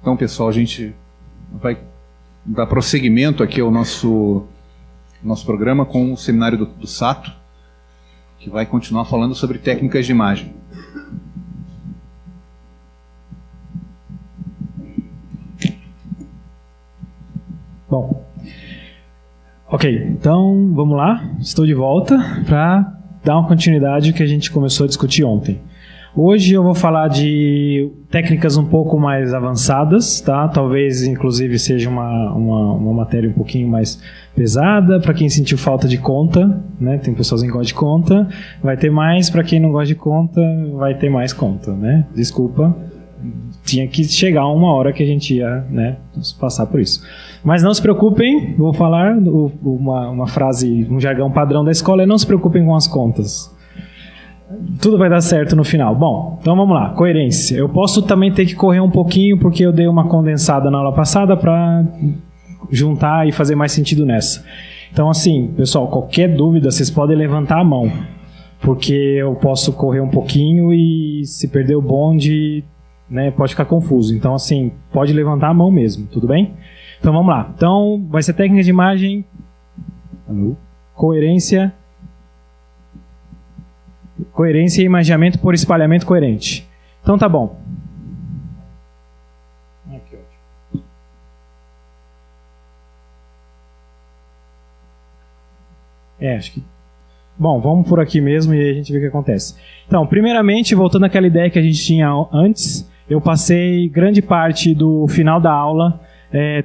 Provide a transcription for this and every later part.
Então, pessoal, a gente vai dar prosseguimento aqui ao nosso programa com o seminário do Sato, que vai continuar falando sobre técnicas de imagem. Bom, ok, então vamos lá, estou de volta para dar uma continuidade que a gente começou a discutir ontem. Hoje eu vou falar de técnicas um pouco mais avançadas, tá? Talvez inclusive seja uma matéria um pouquinho mais pesada para quem sentiu falta de conta, né? Tem pessoas que gostam de conta, vai ter mais, para quem não gosta de conta, vai ter mais conta, né? Desculpa, tinha que chegar uma hora que a gente ia, né, passar por isso. Mas não se preocupem, vou falar uma frase, um jargão padrão da escola é: não se preocupem com as contas. Tudo vai dar certo no final. Bom, então vamos lá. Coerência. Eu posso também ter que correr um pouquinho porque eu dei uma condensada na aula passada para juntar e fazer mais sentido nessa. Então, assim, pessoal, qualquer dúvida, vocês podem levantar a mão, porque eu posso correr um pouquinho e se perder o bonde, né, pode ficar confuso. Então, assim, pode levantar a mão mesmo, tudo bem? Então, vamos lá. Então, vai ser técnica de imagem, coerência e imaginamento por espalhamento coerente. Então, tá bom. Aqui, ótimo. Acho que... Bom, vamos por aqui mesmo e aí a gente vê o que acontece. Então, primeiramente, voltando àquela ideia que a gente tinha antes, eu passei grande parte do final da aula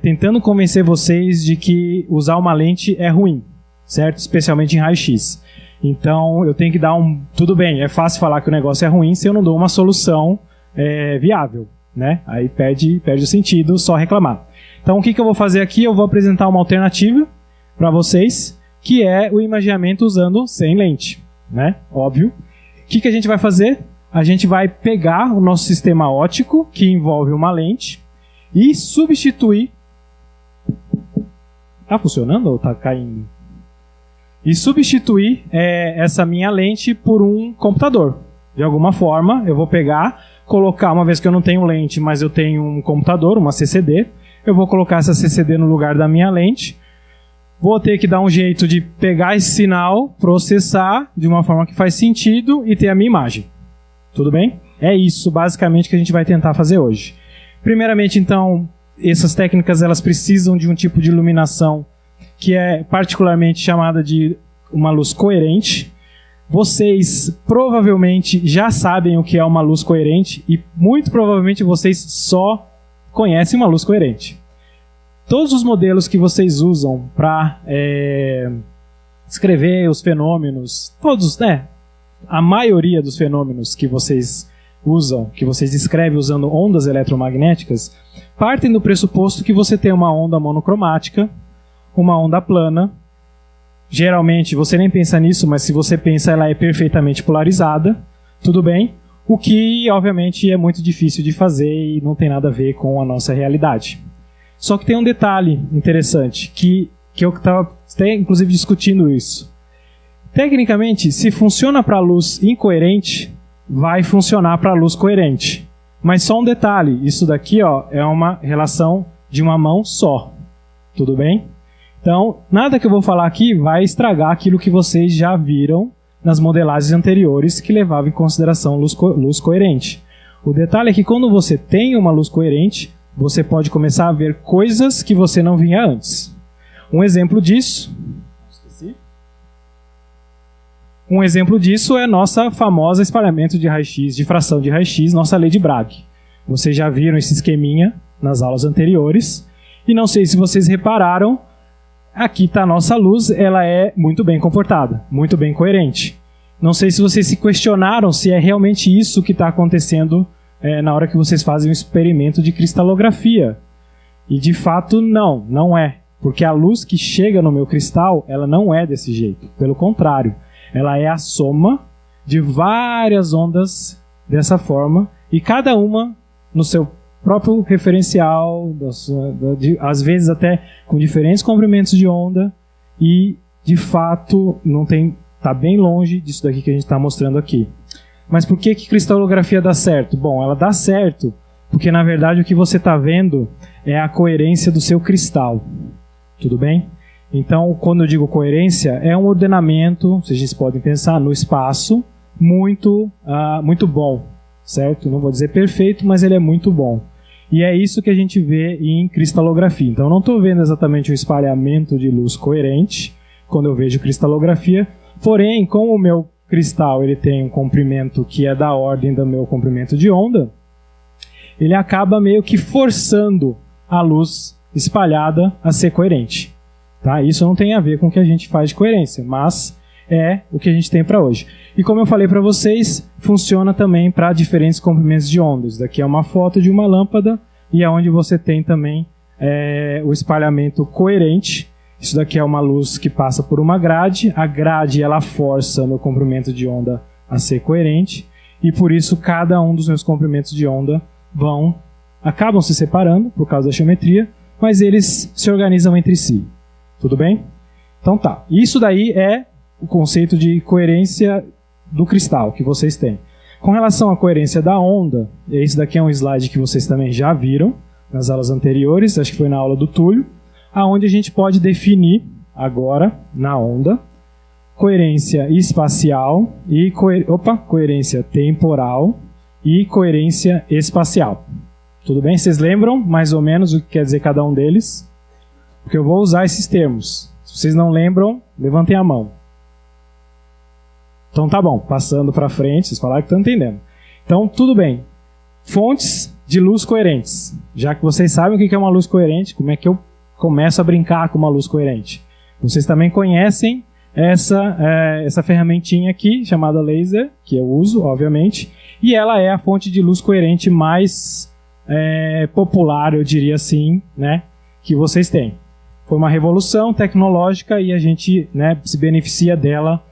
tentando convencer vocês de que usar uma lente é ruim, certo? Especialmente em raio-x. Então, eu tenho que dar tudo bem, é fácil falar que o negócio é ruim se eu não dou uma solução viável, né? Aí perde o sentido só reclamar. Então, o que eu vou fazer aqui? Eu vou apresentar uma alternativa para vocês, que é o imaginamento usando sem lente, né? Óbvio. O que a gente vai fazer? A gente vai pegar o nosso sistema óptico, que envolve uma lente, e substituir... Tá funcionando ou está caindo? E substituir essa minha lente por um computador. De alguma forma, eu vou pegar, colocar, uma vez que eu não tenho lente, mas eu tenho um computador, uma CCD, eu vou colocar essa CCD no lugar da minha lente, vou ter que dar um jeito de pegar esse sinal, processar de uma forma que faz sentido e ter a minha imagem. Tudo bem? É isso, basicamente, que a gente vai tentar fazer hoje. Primeiramente, então, essas técnicas elas precisam de um tipo de iluminação que é particularmente chamada de uma luz coerente. Vocês provavelmente já sabem o que é uma luz coerente e muito provavelmente vocês só conhecem uma luz coerente. Todos os modelos que vocês usam para escrever os fenômenos, a maioria dos fenômenos que vocês usam, que vocês descrevem usando ondas eletromagnéticas, partem do pressuposto que você tem uma onda monocromática, uma onda plana. Geralmente você nem pensa nisso, mas se você pensa, ela é perfeitamente polarizada, tudo bem? O que, obviamente, é muito difícil de fazer e não tem nada a ver com a nossa realidade. Só que tem um detalhe interessante, que eu estava inclusive discutindo isso. Tecnicamente, se funciona para a luz incoerente, vai funcionar para a luz coerente. Mas só um detalhe, isso daqui é uma relação de uma mão só, tudo bem? Então, nada que eu vou falar aqui vai estragar aquilo que vocês já viram nas modelagens anteriores que levavam em consideração luz coerente. O detalhe é que quando você tem uma luz coerente, você pode começar a ver coisas que você não via antes. Um exemplo disso é nossa famosa espalhamento de raio-x, difração de raio-x, nossa lei de Bragg. Vocês já viram esse esqueminha nas aulas anteriores, e não sei se vocês repararam, aqui está a nossa luz, ela é muito bem comportada, muito bem coerente. Não sei se vocês se questionaram se é realmente isso que está acontecendo na hora que vocês fazem um experimento de cristalografia. E de fato não é. Porque a luz que chega no meu cristal, ela não é desse jeito. Pelo contrário, ela é a soma de várias ondas dessa forma, e cada uma no seu próprio referencial, às vezes até com diferentes comprimentos de onda, e de fato está bem longe disso daqui que a gente está mostrando aqui. Mas por que cristalografia dá certo? Bom, ela dá certo Porque, na verdade, o que você está vendo é a coerência do seu cristal. Tudo bem? Então, quando eu digo coerência, é um ordenamento, vocês podem pensar, no espaço, muito bom, certo? Não vou dizer perfeito, mas ele é muito bom. E é isso que a gente vê em cristalografia. Então, eu não estou vendo exatamente um espalhamento de luz coerente quando eu vejo cristalografia. Porém, como o meu cristal ele tem um comprimento que é da ordem do meu comprimento de onda, ele acaba meio que forçando a luz espalhada a ser coerente. Tá? Isso não tem a ver com o que a gente faz de coerência, mas é o que a gente tem para hoje. E como eu falei para vocês, funciona também para diferentes comprimentos de ondas. Isso daqui é uma foto de uma lâmpada e é onde você tem também o espalhamento coerente. Isso daqui é uma luz que passa por uma grade. A grade ela força o meu comprimento de onda a ser coerente e por isso cada um dos meus comprimentos de onda acabam se separando por causa da geometria, mas eles se organizam entre si. Tudo bem? Então tá. Isso daí é o conceito de coerência do cristal que vocês têm. Com relação à coerência da onda, esse daqui é um slide que vocês também já viram nas aulas anteriores, acho que foi na aula do Túlio, aonde a gente pode definir agora, na onda, coerência espacial e coerência temporal e coerência espacial. Tudo bem? Vocês lembram mais ou menos o que quer dizer cada um deles? Porque eu vou usar esses termos. Se vocês não lembram, levantem a mão. Então tá bom, passando para frente, vocês falaram que estão entendendo. Então, tudo bem. Fontes de luz coerentes. Já que vocês sabem o que é uma luz coerente, como é que eu começo a brincar com uma luz coerente? Vocês também conhecem essa ferramentinha aqui, chamada laser, que eu uso, obviamente, e ela é a fonte de luz coerente mais popular, eu diria assim, né, que vocês têm. Foi uma revolução tecnológica e a gente, né, se beneficia dela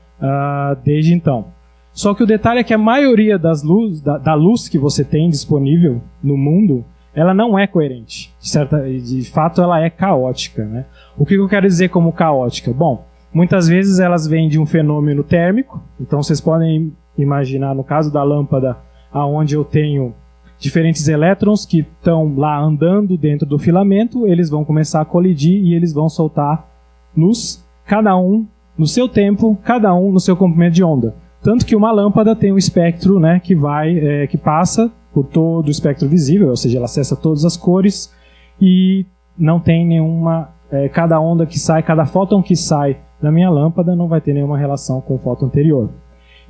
desde então. Só que o detalhe é que a maioria da luz que você tem disponível no mundo, ela não é coerente. De fato, ela é caótica, né? O que eu quero dizer como caótica? Bom, muitas vezes elas vêm de um fenômeno térmico. Então, vocês podem imaginar, no caso da lâmpada, onde eu tenho diferentes elétrons que estão lá andando dentro do filamento, eles vão começar a colidir e eles vão soltar luz, cada um no seu tempo, cada um no seu comprimento de onda. Tanto que uma lâmpada tem um espectro, né, que passa por todo o espectro visível, ou seja, ela acessa todas as cores e não tem nenhuma... cada onda que sai, cada fóton que sai da minha lâmpada não vai ter nenhuma relação com o fóton anterior.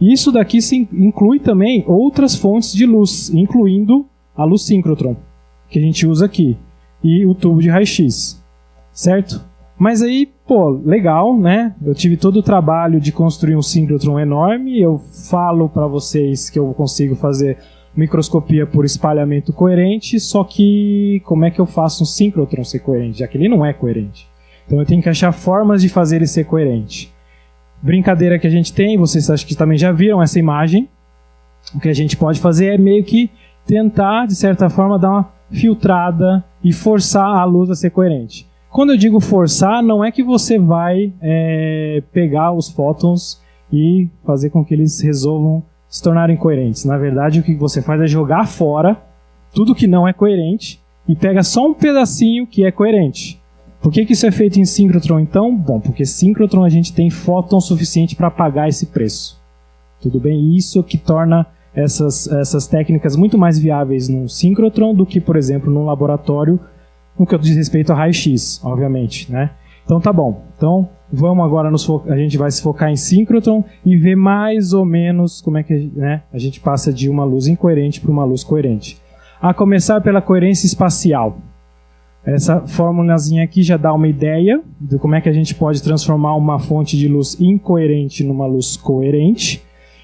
E isso daqui inclui também outras fontes de luz, incluindo a luz síncrotron, que a gente usa aqui, e o tubo de raio-x, certo? Mas aí, pô, legal, né? Eu tive todo o trabalho de construir um síncrotron enorme, eu falo para vocês que eu consigo fazer microscopia por espalhamento coerente, só que como é que eu faço um síncrotron ser coerente? Já que ele não é coerente. Então eu tenho que achar formas de fazer ele ser coerente. Brincadeira que a gente tem, vocês acho que também já viram essa imagem. O que a gente pode fazer é meio que tentar, de certa forma, dar uma filtrada e forçar a luz a ser coerente. Quando eu digo forçar, não é que você vai pegar os fótons e fazer com que eles resolvam se tornarem coerentes. Na verdade, o que você faz é jogar fora tudo que não é coerente e pega só um pedacinho que é coerente. Por que isso é feito em síncrotron, então? Bom, porque síncrotron a gente tem fóton suficiente para pagar esse preço. Tudo bem? Isso que torna essas técnicas muito mais viáveis num síncrotron do que, por exemplo, num laboratório, no que diz respeito a raio-x, obviamente, né? Então tá bom. Então vamos agora a gente vai se focar em síncrotron e ver mais ou menos como é que, né, a gente passa de uma luz incoerente para uma luz coerente. A começar pela coerência espacial. Essa formulazinha aqui já dá uma ideia de como é que a gente pode transformar uma fonte de luz incoerente numa luz coerente.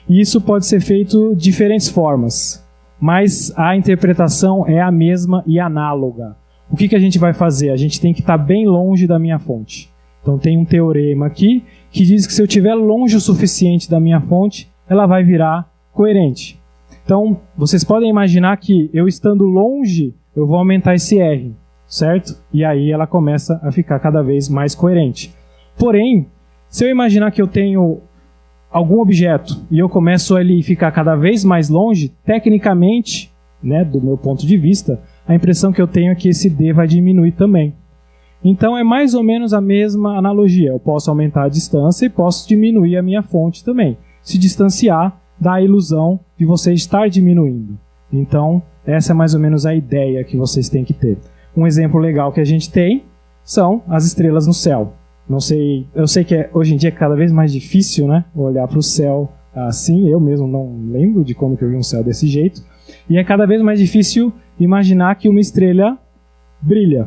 E isso pode ser feito de diferentes formas, mas a interpretação é a mesma e análoga. O que a gente vai fazer? A gente tem que estar bem longe da minha fonte. Então tem um teorema aqui que diz que se eu estiver longe o suficiente da minha fonte, ela vai virar coerente. Então vocês podem imaginar que eu estando longe, eu vou aumentar esse R, certo? E aí ela começa a ficar cada vez mais coerente. Porém, se eu imaginar que eu tenho algum objeto e eu começo a ele ficar cada vez mais longe, tecnicamente né, do meu ponto de vista, a impressão que eu tenho é que esse D vai diminuir também. Então é mais ou menos a mesma analogia. Eu posso aumentar a distância e posso diminuir a minha fonte também. Se distanciar dá a ilusão de você estar diminuindo. Então essa é mais ou menos a ideia que vocês têm que ter. Um exemplo legal que a gente tem são as estrelas no céu. Não sei, eu sei que hoje em dia é cada vez mais difícil, né, olhar para o céu assim. Eu mesmo não lembro de como que eu vi um céu desse jeito. E é cada vez mais difícil imaginar que uma estrela brilha.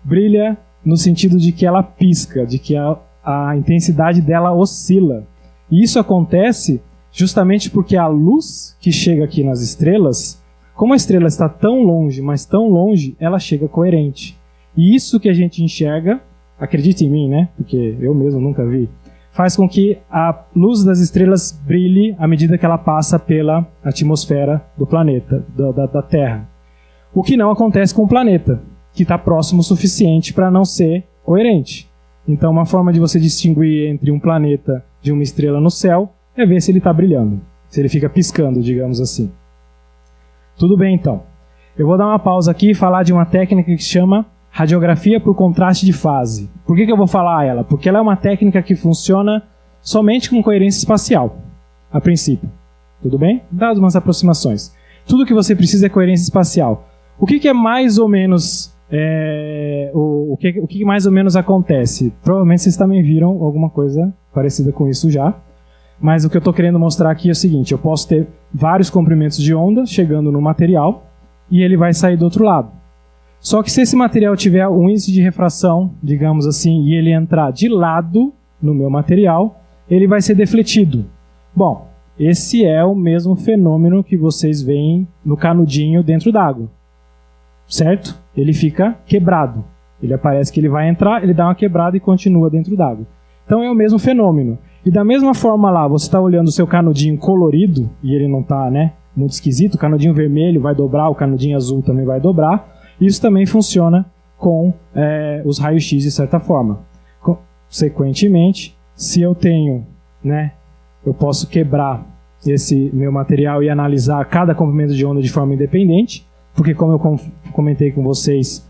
Brilha no sentido de que ela pisca, de que a intensidade dela oscila. E isso acontece justamente porque a luz que chega aqui nas estrelas, como a estrela está tão longe, mas tão longe, ela chega coerente. E isso que a gente enxerga, acredite em mim, né? Porque eu mesmo nunca vi, faz com que a luz das estrelas brilhe à medida que ela passa pela atmosfera do planeta, da Terra. O que não acontece com o planeta, que está próximo o suficiente para não ser coerente. Então, uma forma de você distinguir entre um planeta de uma estrela no céu é ver se ele está brilhando, se ele fica piscando, digamos assim. Tudo bem, então. Eu vou dar uma pausa aqui e falar de uma técnica que se chama radiografia por contraste de fase. Por que eu vou falar ela? Porque ela é uma técnica que funciona somente com coerência espacial, a princípio. Tudo bem? Dadas umas aproximações. Tudo que você precisa é coerência espacial. O que é mais ou menos... o que mais ou menos acontece? Provavelmente vocês também viram alguma coisa parecida com isso já. Mas o que eu estou querendo mostrar aqui é o seguinte: eu posso ter vários comprimentos de onda chegando no material e ele vai sair do outro lado. Só que se esse material tiver um índice de refração, digamos assim, e ele entrar de lado no meu material, ele vai ser defletido. Bom, esse é o mesmo fenômeno que vocês veem no canudinho dentro d'água. Certo? Ele fica quebrado. Ele parece que ele vai entrar, ele dá uma quebrada e continua dentro d'água. Então é o mesmo fenômeno. E da mesma forma lá, você está olhando o seu canudinho colorido, e ele não está, né, muito esquisito, o canudinho vermelho vai dobrar, o canudinho azul também vai dobrar. Isso também funciona com os raios-x de certa forma. Consequentemente, se eu tenho, né, eu posso quebrar esse meu material e analisar cada comprimento de onda de forma independente, porque como eu comentei com vocês,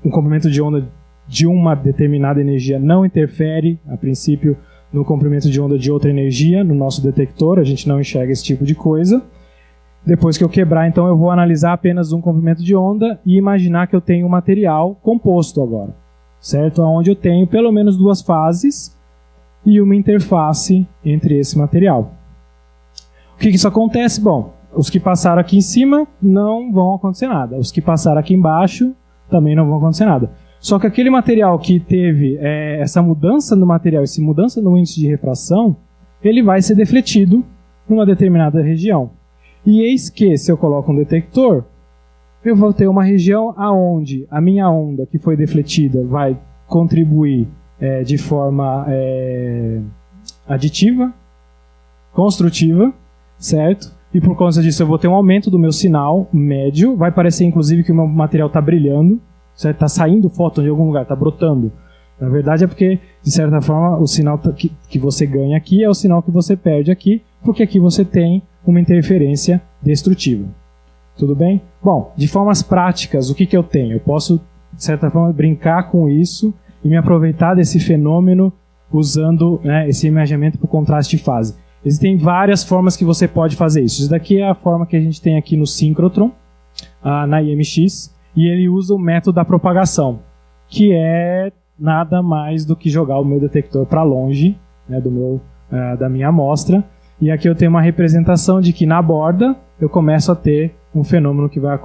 um comprimento de onda de uma determinada energia não interfere, a princípio, no comprimento de onda de outra energia, no nosso detector, a gente não enxerga esse tipo de coisa. Depois que eu quebrar, então, eu vou analisar apenas um comprimento de onda e imaginar que eu tenho um material composto agora, certo? Onde eu tenho pelo menos duas fases e uma interface entre esse material. O que isso acontece? Bom, os que passaram aqui em cima não vão acontecer nada. Os que passaram aqui embaixo também não vão acontecer nada. Só que aquele material que teve essa mudança no material, essa mudança no índice de refração, ele vai ser defletido numa determinada região. E eis que, se eu coloco um detector, eu vou ter uma região onde a minha onda que foi defletida vai contribuir de forma aditiva, construtiva, certo? E por causa disso eu vou ter um aumento do meu sinal médio, vai parecer inclusive que o meu material está brilhando, certo? Está saindo fóton de algum lugar, está brotando. Na verdade é porque, de certa forma, o sinal que você ganha aqui é o sinal que você perde aqui, porque aqui você tem uma interferência destrutiva. Tudo bem? Bom, de formas práticas, o que eu tenho? Eu posso, de certa forma, brincar com isso e me aproveitar desse fenômeno usando, né, esse imaginamento por contraste de fase. Existem várias formas que você pode fazer isso. Isso daqui é a forma que a gente tem aqui no síncrotron, na IMX, e ele usa o método da propagação, que é nada mais do que jogar o meu detector para longe, né, da minha amostra. E aqui eu tenho uma representação de que na borda eu começo a ter um fenômeno que vai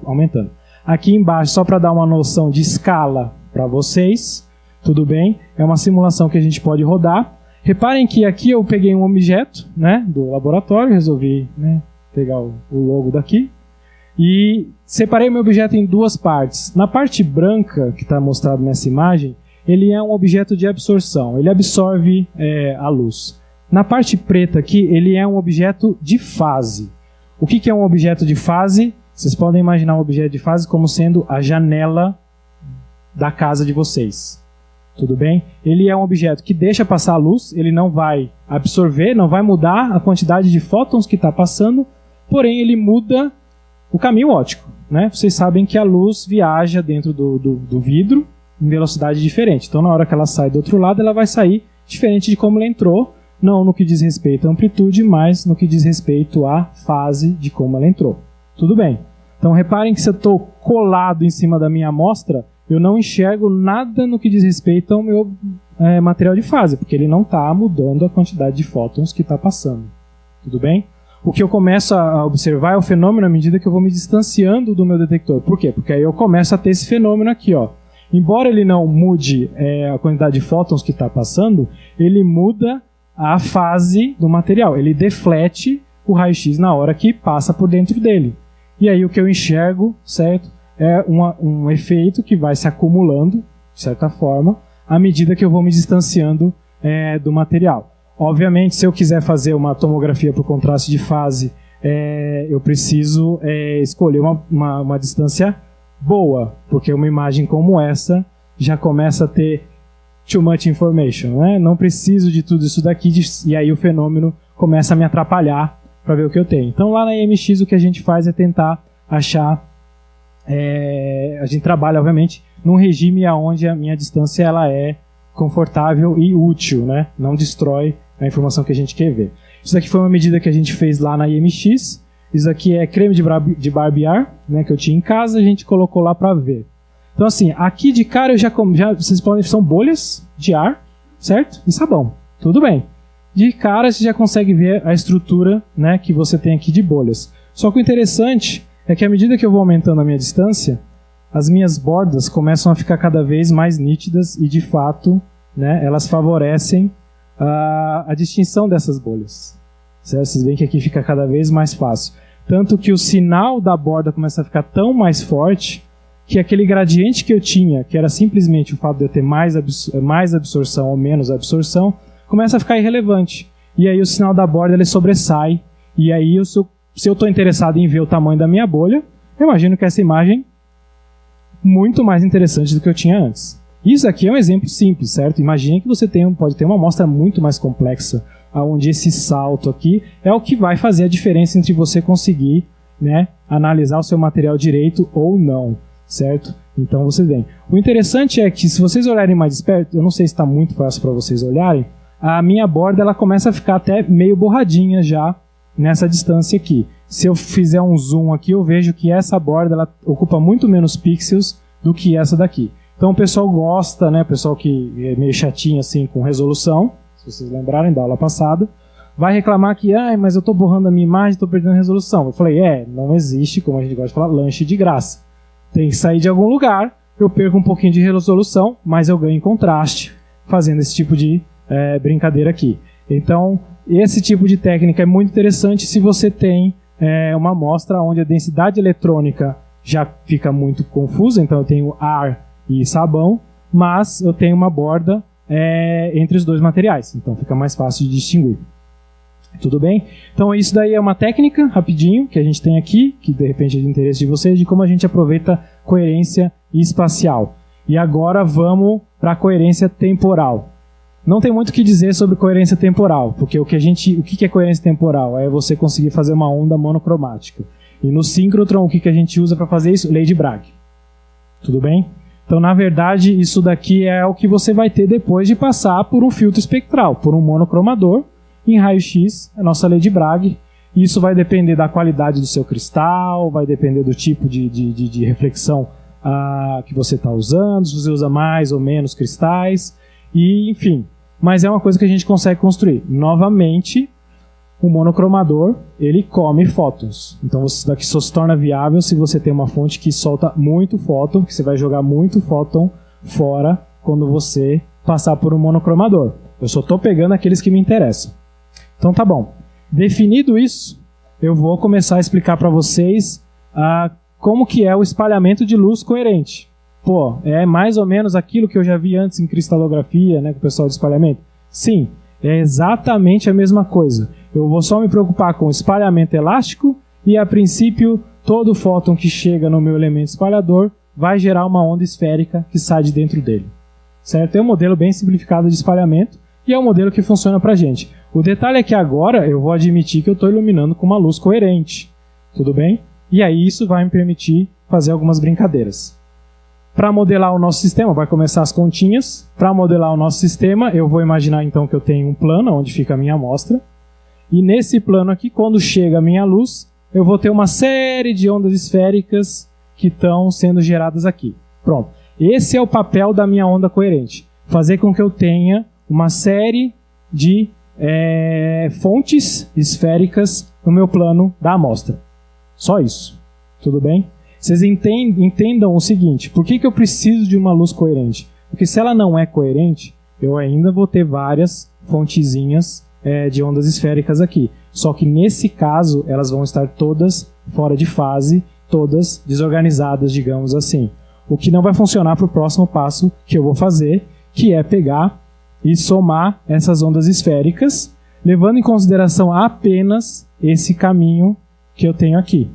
aumentando. Aqui embaixo, só para dar uma noção de escala para vocês, tudo bem? É uma simulação que a gente pode rodar. Reparem que aqui eu peguei um objeto, né, do laboratório, resolvi, né, pegar o logo daqui, e separei meu objeto em duas partes. Na parte branca, que está mostrado nessa imagem, ele é um objeto de absorção, ele absorve a luz. Na parte preta aqui, ele é um objeto de fase. O que é um objeto de fase? Vocês podem imaginar um objeto de fase como sendo a janela da casa de vocês. Tudo bem? Ele é um objeto que deixa passar a luz, ele não vai absorver, não vai mudar a quantidade de fótons que está passando, porém ele muda o caminho óptico, né? Vocês sabem que a luz viaja dentro do vidro em velocidade diferente. Então, na hora que ela sai do outro lado, ela vai sair diferente de como ela entrou, não no que diz respeito à amplitude, mas no que diz respeito à fase de como ela entrou. Tudo bem. Então, reparem que se eu estou colado em cima da minha amostra, eu não enxergo nada no que diz respeito ao meu material de fase, porque ele não está mudando a quantidade de fótons que está passando. Tudo bem? O que eu começo a observar é o fenômeno à medida que eu vou me distanciando do meu detector. Por quê? Porque aí eu começo a ter esse fenômeno aqui, ó. Embora ele não mude a quantidade de fótons que está passando, ele muda a fase do material. Ele deflete o raio-x na hora que passa por dentro dele. E aí o que eu enxergo, certo, é um efeito que vai se acumulando, de certa forma, à medida que eu vou me distanciando do material. Obviamente, se eu quiser fazer uma tomografia por contraste de fase, eu preciso escolher uma distância boa, porque uma imagem como essa já começa a ter too much information, né? Não preciso de tudo isso daqui, e aí o fenômeno começa a me atrapalhar para ver o que eu tenho. Então lá na EMX o que a gente faz é tentar achar, a gente trabalha obviamente num regime onde a minha distância ela é confortável e útil, né? Não destrói a informação que a gente quer ver. Isso daqui foi uma medida que a gente fez lá na IMX. Isso aqui é creme de barbear, né, que eu tinha em casa, a gente colocou lá para ver. Então assim, aqui de cara vocês podem, são bolhas de ar, certo? E sabão. Tudo bem. De cara você já consegue ver a estrutura, né, que você tem aqui de bolhas. Só que o interessante é que à medida que eu vou aumentando a minha distância, as minhas bordas começam a ficar cada vez mais nítidas e de fato, né, elas favorecem a distinção dessas bolhas. Certo? Vocês veem que aqui fica cada vez mais fácil. Tanto que o sinal da borda começa a ficar tão mais forte que aquele gradiente que eu tinha, que era simplesmente o fato de eu ter mais absorção ou menos absorção, começa a ficar irrelevante. E aí o sinal da borda ele sobressai. E aí, se eu estou interessado em ver o tamanho da minha bolha, eu imagino que essa imagem é muito mais interessante do que eu tinha antes. Isso aqui é um exemplo simples, certo? Imagine que você pode ter uma amostra muito mais complexa, onde esse salto aqui é o que vai fazer a diferença entre você conseguir, né, analisar o seu material direito ou não, certo? Então você vem. O interessante é que se vocês olharem mais de perto, eu não sei se está muito fácil para vocês olharem, a minha borda ela começa a ficar até meio borradinha já nessa distância aqui. Se eu fizer um zoom aqui, eu vejo que essa borda ela ocupa muito menos pixels do que essa daqui. Então o pessoal gosta, né, o pessoal que é meio chatinho assim com resolução, se vocês lembrarem da aula passada, vai reclamar que, mas eu estou borrando a minha imagem, estou perdendo resolução. Eu falei, não existe, como a gente gosta de falar, lanche de graça. Tem que sair de algum lugar, eu perco um pouquinho de resolução, mas eu ganho em contraste fazendo esse tipo de brincadeira aqui. Então, esse tipo de técnica é muito interessante se você tem uma amostra onde a densidade eletrônica já fica muito confusa, então eu tenho ar e sabão, mas eu tenho uma borda entre os dois materiais, então fica mais fácil de distinguir. Tudo bem? Então isso daí é uma técnica, rapidinho, que a gente tem aqui, que de repente é de interesse de vocês, de como a gente aproveita coerência espacial. E agora vamos para a coerência temporal. Não tem muito o que dizer sobre coerência temporal, porque o que é coerência temporal? É você conseguir fazer uma onda monocromática. E no síncrotron, o que a gente usa para fazer isso? Lei de Bragg. Tudo bem? Então, na verdade, isso daqui é o que você vai ter depois de passar por um filtro espectral, por um monocromador, em raio-x, a nossa lei de Bragg. Isso vai depender da qualidade do seu cristal, vai depender do tipo de reflexão que você está usando, se você usa mais ou menos cristais, e enfim. Mas é uma coisa que a gente consegue construir. Novamente, o monocromador, ele come fótons. Então isso daqui só se torna viável se você tem uma fonte que solta muito fóton, que você vai jogar muito fóton fora quando você passar por um monocromador. Eu só estou pegando aqueles que me interessam. Então tá bom. Definido isso, eu vou começar a explicar para vocês como que é o espalhamento de luz coerente. Pô, é mais ou menos aquilo que eu já vi antes em cristalografia, né, com o pessoal de espalhamento? Sim, é exatamente a mesma coisa. Eu vou só me preocupar com o espalhamento elástico e, a princípio, todo fóton que chega no meu elemento espalhador vai gerar uma onda esférica que sai de dentro dele. Certo? É um modelo bem simplificado de espalhamento e é um modelo que funciona para a gente. O detalhe é que agora eu vou admitir que eu estou iluminando com uma luz coerente. Tudo bem? E aí isso vai me permitir fazer algumas brincadeiras. Para modelar o nosso sistema, vai começar as continhas. Para modelar o nosso sistema, eu vou imaginar então que eu tenho um plano onde fica a minha amostra. E nesse plano aqui, quando chega a minha luz, eu vou ter uma série de ondas esféricas que estão sendo geradas aqui. Pronto. Esse é o papel da minha onda coerente. Fazer com que eu tenha uma série de fontes esféricas no meu plano da amostra. Só isso. Tudo bem? Vocês entendam o seguinte, por que eu preciso de uma luz coerente? Porque se ela não é coerente, eu ainda vou ter várias fontezinhas de ondas esféricas aqui. Só que nesse caso, elas vão estar todas fora de fase, todas desorganizadas, digamos assim. O que não vai funcionar para o próximo passo que eu vou fazer, que é pegar e somar essas ondas esféricas, levando em consideração apenas esse caminho que eu tenho aqui.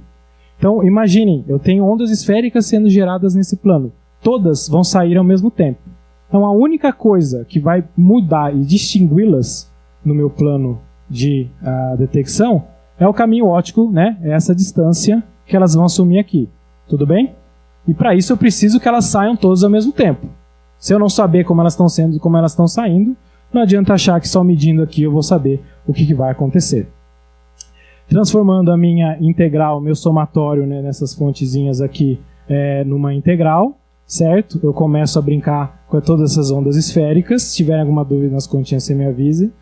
Então, imaginem, eu tenho ondas esféricas sendo geradas nesse plano. Todas vão sair ao mesmo tempo. Então, a única coisa que vai mudar e distingui-las no meu plano de detecção é o caminho óptico, né? É essa distância que elas vão assumir aqui. Tudo bem? E para isso eu preciso que elas saiam todas ao mesmo tempo. Se eu não saber como elas estão sendo e como elas estão saindo, não adianta achar que só medindo aqui eu vou saber o que vai acontecer. Transformando a minha integral, meu somatório, né, nessas fontezinhas aqui numa integral, certo? Eu começo a brincar com todas essas ondas esféricas. Se tiver alguma dúvida nas continhas, você me avise.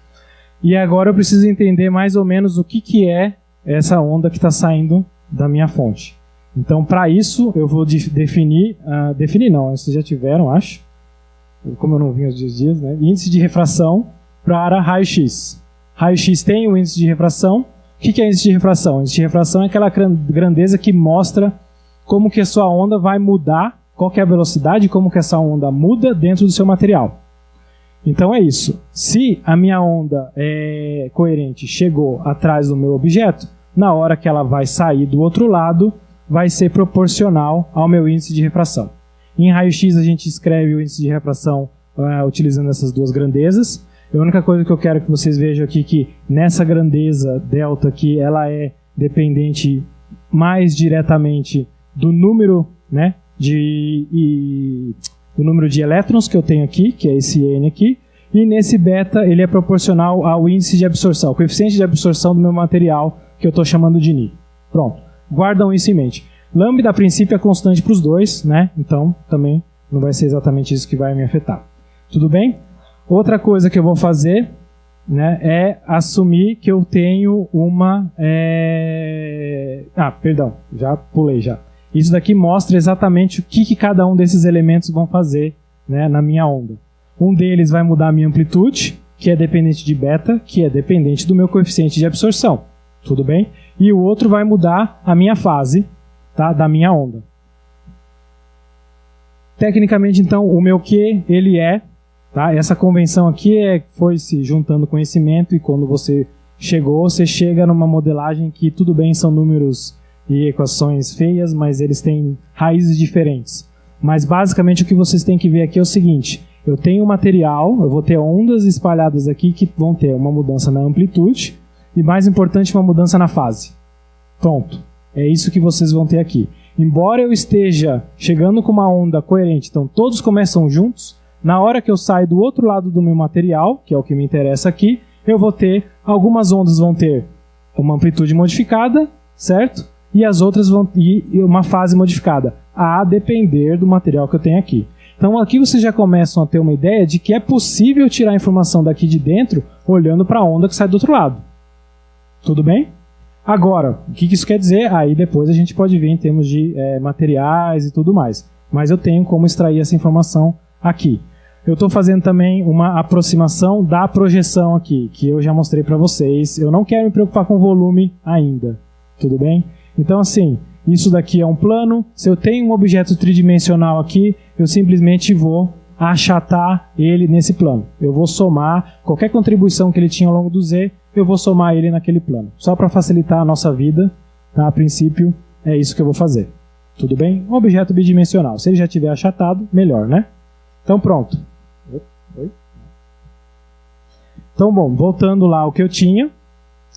E agora eu preciso entender mais ou menos o que é essa onda que está saindo da minha fonte. Então, para isso, eu vou definir não, vocês já tiveram, acho. Como eu não vi os dias, né? Índice de refração para raio-x. Raio-x tem o índice de refração. O que é índice de refração? O índice de refração é aquela grandeza que mostra como que a sua onda vai mudar, qual que é a velocidade, como que essa onda muda dentro do seu material. Então é isso. Se a minha onda coerente chegou atrás do meu objeto, na hora que ela vai sair do outro lado, vai ser proporcional ao meu índice de refração. Em raio-x a gente escreve o índice de refração utilizando essas duas grandezas. A única coisa que eu quero que vocês vejam aqui é que nessa grandeza delta aqui, ela é dependente mais diretamente do número, né, do número de elétrons que eu tenho aqui, que é esse N aqui, e nesse beta ele é proporcional ao índice de absorção, o coeficiente de absorção do meu material, que eu estou chamando de Ni. Pronto, guardam isso em mente. Lambda, a princípio, é constante para os dois, né? Então também não vai ser exatamente isso que vai me afetar. Tudo bem? Outra coisa que eu vou fazer, né, é assumir que eu tenho uma... perdão, já pulei já. Isso daqui mostra exatamente o que cada um desses elementos vão fazer, né, na minha onda. Um deles vai mudar a minha amplitude, que é dependente de beta, que é dependente do meu coeficiente de absorção. Tudo bem? E o outro vai mudar a minha fase, tá, da minha onda. Tecnicamente, então, o meu Q, ele é... Tá? Essa convenção aqui foi se juntando conhecimento e quando você chega numa modelagem que tudo bem são números e equações feias, mas eles têm raízes diferentes. Mas basicamente o que vocês têm que ver aqui é o seguinte, eu tenho um material, eu vou ter ondas espalhadas aqui que vão ter uma mudança na amplitude e mais importante, uma mudança na fase. Pronto, é isso que vocês vão ter aqui. Embora eu esteja chegando com uma onda coerente, então todos começam juntos, na hora que eu saio do outro lado do meu material, que é o que me interessa aqui, eu vou ter, algumas ondas vão ter uma amplitude modificada, certo? E as outras vão ter uma fase modificada, a depender do material que eu tenho aqui. Então aqui vocês já começam a ter uma ideia de que é possível tirar a informação daqui de dentro, olhando para a onda que sai do outro lado. Tudo bem? Agora, o que isso quer dizer? Aí depois a gente pode ver em termos de materiais e tudo mais. Mas eu tenho como extrair essa informação aqui. Eu estou fazendo também uma aproximação da projeção aqui, que eu já mostrei para vocês. Eu não quero me preocupar com o volume ainda, tudo bem? Então, assim, isso daqui é um plano. Se eu tenho um objeto tridimensional aqui, eu simplesmente vou achatar ele nesse plano. Eu vou somar qualquer contribuição que ele tinha ao longo do Z, eu vou somar ele naquele plano. Só para facilitar a nossa vida, tá? A princípio, é isso que eu vou fazer. Tudo bem? Um objeto bidimensional. Se ele já tiver achatado, melhor, né? Então, pronto. Oi? Então, bom, voltando lá ao que eu tinha,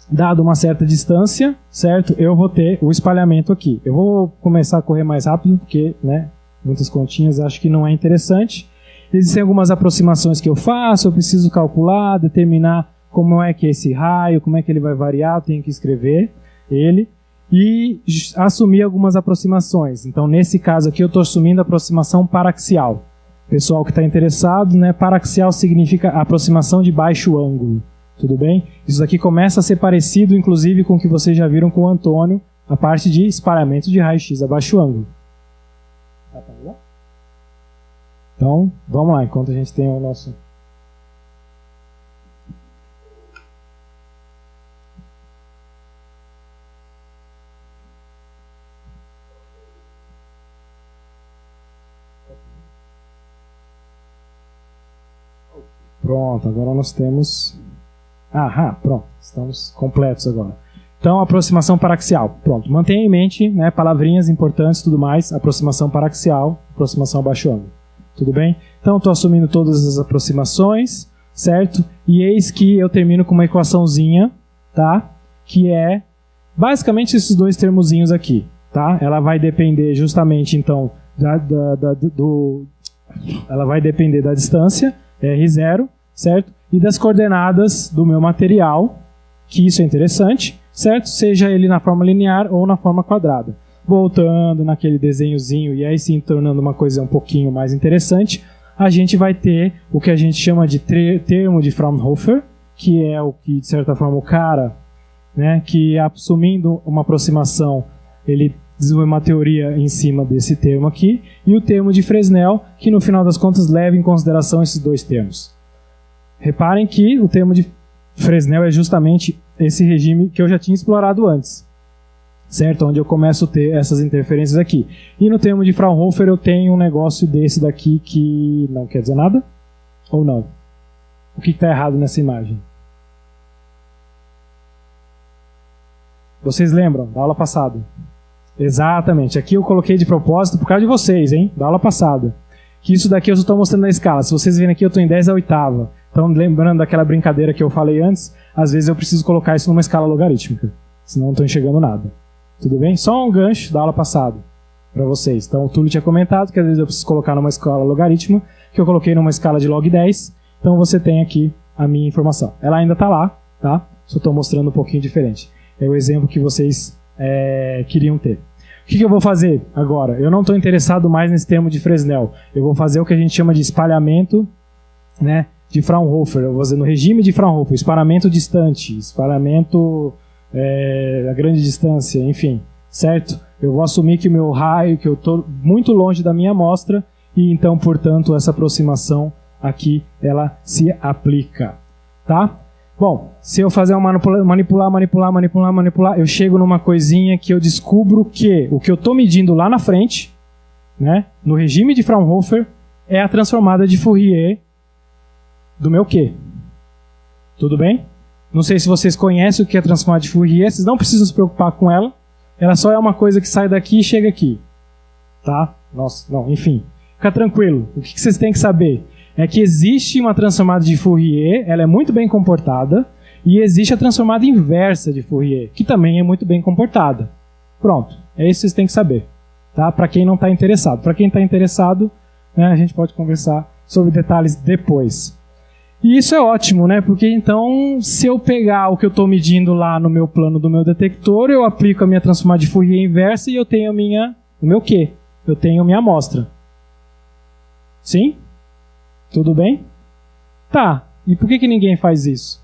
dado uma certa distância, certo? Eu vou ter o espalhamento aqui. Eu vou começar a correr mais rápido, porque, né, muitas continhas acho que não é interessante. Existem algumas aproximações que eu faço, eu preciso calcular, determinar como é que é esse raio, como é que ele vai variar, eu tenho que escrever ele e assumir algumas aproximações. Então, nesse caso aqui, eu estou assumindo a aproximação paraxial. Pessoal que está interessado, né, paraxial significa aproximação de baixo ângulo. Tudo bem? Isso aqui começa a ser parecido, inclusive, com o que vocês já viram com o Antônio, a parte de espalhamento de raio-x a baixo ângulo. Então, vamos lá, enquanto a gente tem o nosso... Pronto, agora nós temos... pronto, estamos completos agora. Então, aproximação paraxial. Pronto, mantenha em mente, né, palavrinhas importantes e tudo mais. Aproximação paraxial, aproximação a baixo ângulo. Tudo bem? Então, estou assumindo todas as aproximações, certo? E eis que eu termino com uma equaçãozinha, tá? Que é basicamente esses dois termozinhos aqui, tá? Ela vai depender justamente, então, ela vai depender da distância, R0, certo? E das coordenadas do meu material, que isso é interessante, certo? Seja ele na forma linear ou na forma quadrada. Voltando naquele desenhozinho e aí sim tornando uma coisa um pouquinho mais interessante, a gente vai ter o que a gente chama de termo de Fraunhofer, que é o que, de certa forma, o cara, né, que assumindo uma aproximação, ele desenvolve uma teoria em cima desse termo aqui, e o termo de Fresnel, que no final das contas leva em consideração esses dois termos. Reparem que o termo de Fresnel é justamente esse regime que eu já tinha explorado antes, certo? Onde eu começo a ter essas interferências aqui. E no termo de Fraunhofer eu tenho um negócio desse daqui que não quer dizer nada? Ou não? O que está errado nessa imagem? Vocês lembram da aula passada? Exatamente. Aqui eu coloquei de propósito por causa de vocês, hein? Da aula passada. Que isso daqui eu só estou mostrando na escala. Se vocês verem aqui, eu estou em 10/8. Então, lembrando daquela brincadeira que eu falei antes, às vezes eu preciso colocar isso numa escala logarítmica. Senão eu não estou enxergando nada. Tudo bem? Só um gancho da aula passada para vocês. Então, o Túlio tinha comentado que às vezes eu preciso colocar numa escala logarítmica, que eu coloquei numa escala de log 10. Então, você tem aqui a minha informação. Ela ainda está lá, tá? Só estou mostrando um pouquinho diferente. É o exemplo que vocês queriam ter. O que eu vou fazer agora? Eu não estou interessado mais nesse termo de Fresnel. Eu vou fazer o que a gente chama de espalhamento, né, de Fraunhofer. Eu vou fazer no regime de Fraunhofer, espalhamento distante, espalhamento a grande distância, enfim, certo? Eu vou assumir que o meu raio, que eu estou muito longe da minha amostra, e então, portanto, essa aproximação aqui, ela se aplica, tá? Bom, se eu fazer uma manipular, eu chego numa coisinha que eu descubro que o que eu estou medindo lá na frente, né, no regime de Fraunhofer, é a transformada de Fourier do meu Q. Tudo bem? Não sei se vocês conhecem o que é transformada de Fourier, vocês não precisam se preocupar com ela, ela só é uma coisa que sai daqui e chega aqui. Tá? Nossa, não, enfim. Fica tranquilo, o que vocês têm que saber? É que existe uma transformada de Fourier, ela é muito bem comportada, e existe a transformada inversa de Fourier, que também é muito bem comportada. Pronto, é isso que vocês têm que saber. Tá? Para quem não está interessado. Para quem está interessado, né, a gente pode conversar sobre detalhes depois. E isso é ótimo, né? Porque então, se eu pegar o que eu estou medindo lá no meu plano do meu detector, eu aplico a minha transformada de Fourier inversa e eu tenho o meu Q. Eu tenho a minha amostra. Sim? Tudo bem? Tá, e por que ninguém faz isso?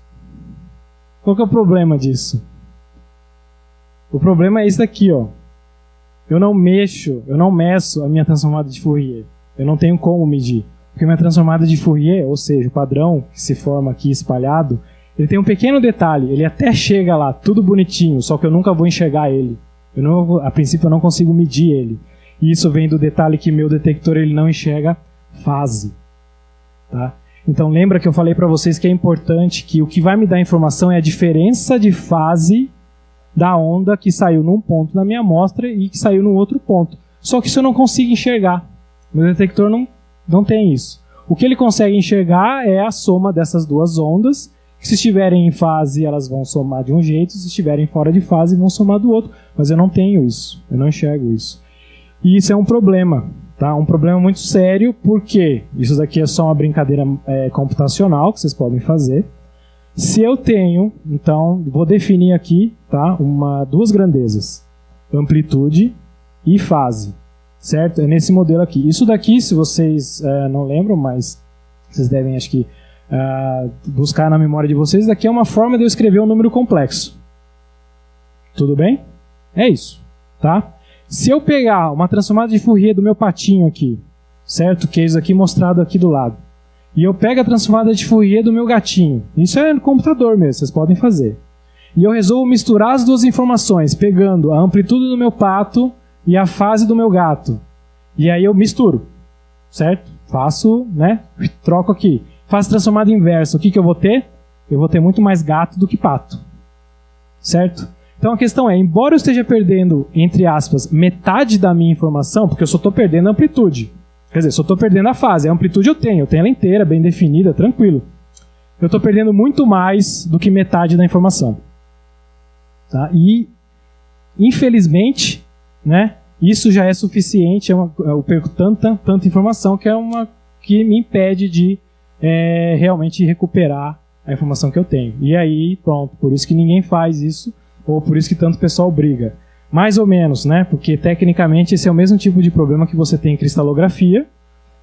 Qual que é o problema disso? O problema é esse daqui, ó. Eu não meço a minha transformada de Fourier. Eu não tenho como medir. Porque minha transformada de Fourier, ou seja, o padrão que se forma aqui espalhado, ele tem um pequeno detalhe. Ele até chega lá, tudo bonitinho, só que eu nunca vou enxergar ele. A princípio eu não consigo medir ele. E isso vem do detalhe que meu detector ele não enxerga fase. Tá? Então lembra que eu falei para vocês que é importante que o que vai me dar informação é a diferença de fase da onda que saiu num ponto da minha amostra e que saiu no outro ponto. Só que isso eu não consigo enxergar. Meu detector não tem isso. O que ele consegue enxergar é a soma dessas duas ondas, Se estiverem em fase, elas vão somar de um jeito, se estiverem fora de fase, vão somar do outro. Mas eu não tenho isso, eu não enxergo isso. E isso é um problema, tá? Um problema muito sério, porque isso daqui é só uma brincadeira computacional que vocês podem fazer. Se eu tenho, então, vou definir aqui, tá? Duas grandezas, amplitude e fase, certo? É nesse modelo aqui. Isso daqui, se vocês não lembram, mas vocês devem, acho que, buscar na memória de vocês, daqui é uma forma de eu escrever um número complexo. Tudo bem? É isso, tá? Se eu pegar uma transformada de Fourier do meu patinho aqui, certo? Que é isso aqui mostrado aqui do lado. E eu pego a transformada de Fourier do meu gatinho. Isso é no computador mesmo, vocês podem fazer. E eu resolvo misturar as duas informações, pegando a amplitude do meu pato e a fase do meu gato. E aí eu misturo, certo? Faço, né? Troco aqui. Faço transformada inversa. O que eu vou ter? Eu vou ter muito mais gato do que pato. Certo? Então a questão é, embora eu esteja perdendo, entre aspas, metade da minha informação, porque eu só estou perdendo a amplitude. Quer dizer, só estou perdendo a fase. A amplitude eu tenho ela inteira, bem definida, tranquilo. Eu estou perdendo muito mais do que metade da informação. Tá? E, infelizmente, né, isso já é suficiente. Eu perco tanta informação que me impede de realmente recuperar a informação que eu tenho. E aí, pronto, por isso que ninguém faz isso, ou por isso que tanto pessoal briga. Mais ou menos, né? Porque tecnicamente esse é o mesmo tipo de problema que você tem em cristalografia.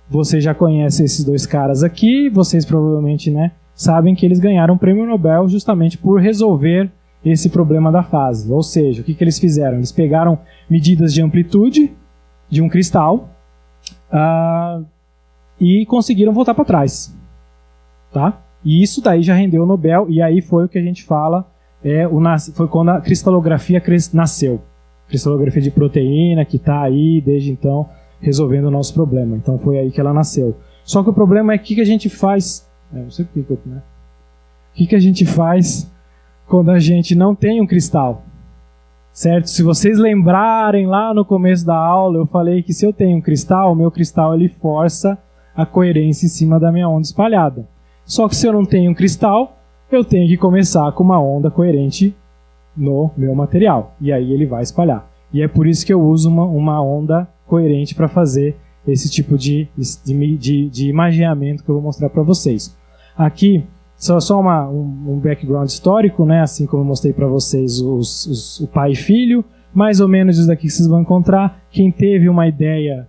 Você já conhece esses dois caras aqui, vocês provavelmente, né, sabem que eles ganharam o prêmio Nobel justamente por resolver esse problema da fase. Ou seja, o que eles fizeram? Eles pegaram medidas de amplitude de um cristal e conseguiram voltar para trás. Tá? E isso daí já rendeu o Nobel, e aí foi o que a gente fala, foi quando a cristalografia nasceu. Cristalografia de proteína, que está aí desde então resolvendo o nosso problema. Então foi aí que ela nasceu. Só que o problema é o que a gente faz... não sei por que, né? O que a gente faz quando a gente não tem um cristal? Certo? Se vocês lembrarem lá no começo da aula, eu falei que se eu tenho um cristal, o meu cristal ele força a coerência em cima da minha onda espalhada. Só que se eu não tenho um cristal, eu tenho que começar com uma onda coerente no meu material. E aí ele vai espalhar. E é por isso que eu uso uma onda coerente para fazer esse tipo de imaginamento que eu vou mostrar para vocês. Aqui, só um background histórico, né? Assim como eu mostrei para vocês o pai e filho. Mais ou menos isso daqui que vocês vão encontrar. Quem teve uma ideia,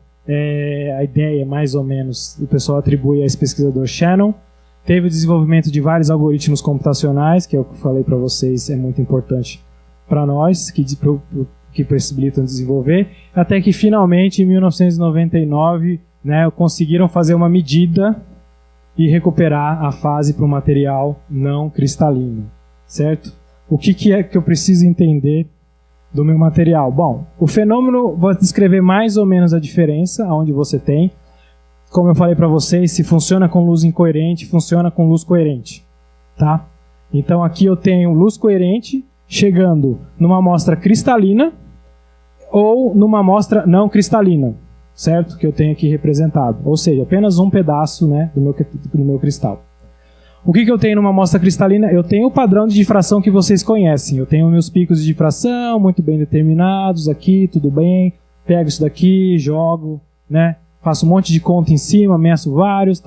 a ideia mais ou menos, o pessoal atribui a esse pesquisador Shannon. Teve o desenvolvimento de vários algoritmos computacionais, que é o que eu falei para vocês, é muito importante para nós, que possibilitam desenvolver, até que finalmente, em 1999, né, conseguiram fazer uma medida e recuperar a fase para o material não cristalino, certo? O que é que eu preciso entender do meu material? Bom, o fenômeno, vou descrever mais ou menos a diferença, onde você tem. Como eu falei para vocês, se funciona com luz incoerente, funciona com luz coerente. Tá? Então aqui eu tenho luz coerente chegando numa amostra cristalina ou numa amostra não cristalina, certo? Que eu tenho aqui representado. Ou seja, apenas um pedaço, né, do meu cristal. O que eu tenho numa amostra cristalina? Eu tenho o padrão de difração que vocês conhecem. Eu tenho meus picos de difração muito bem determinados aqui, tudo bem. Pego isso daqui, jogo, né? Faço um monte de conta em cima, meço vários,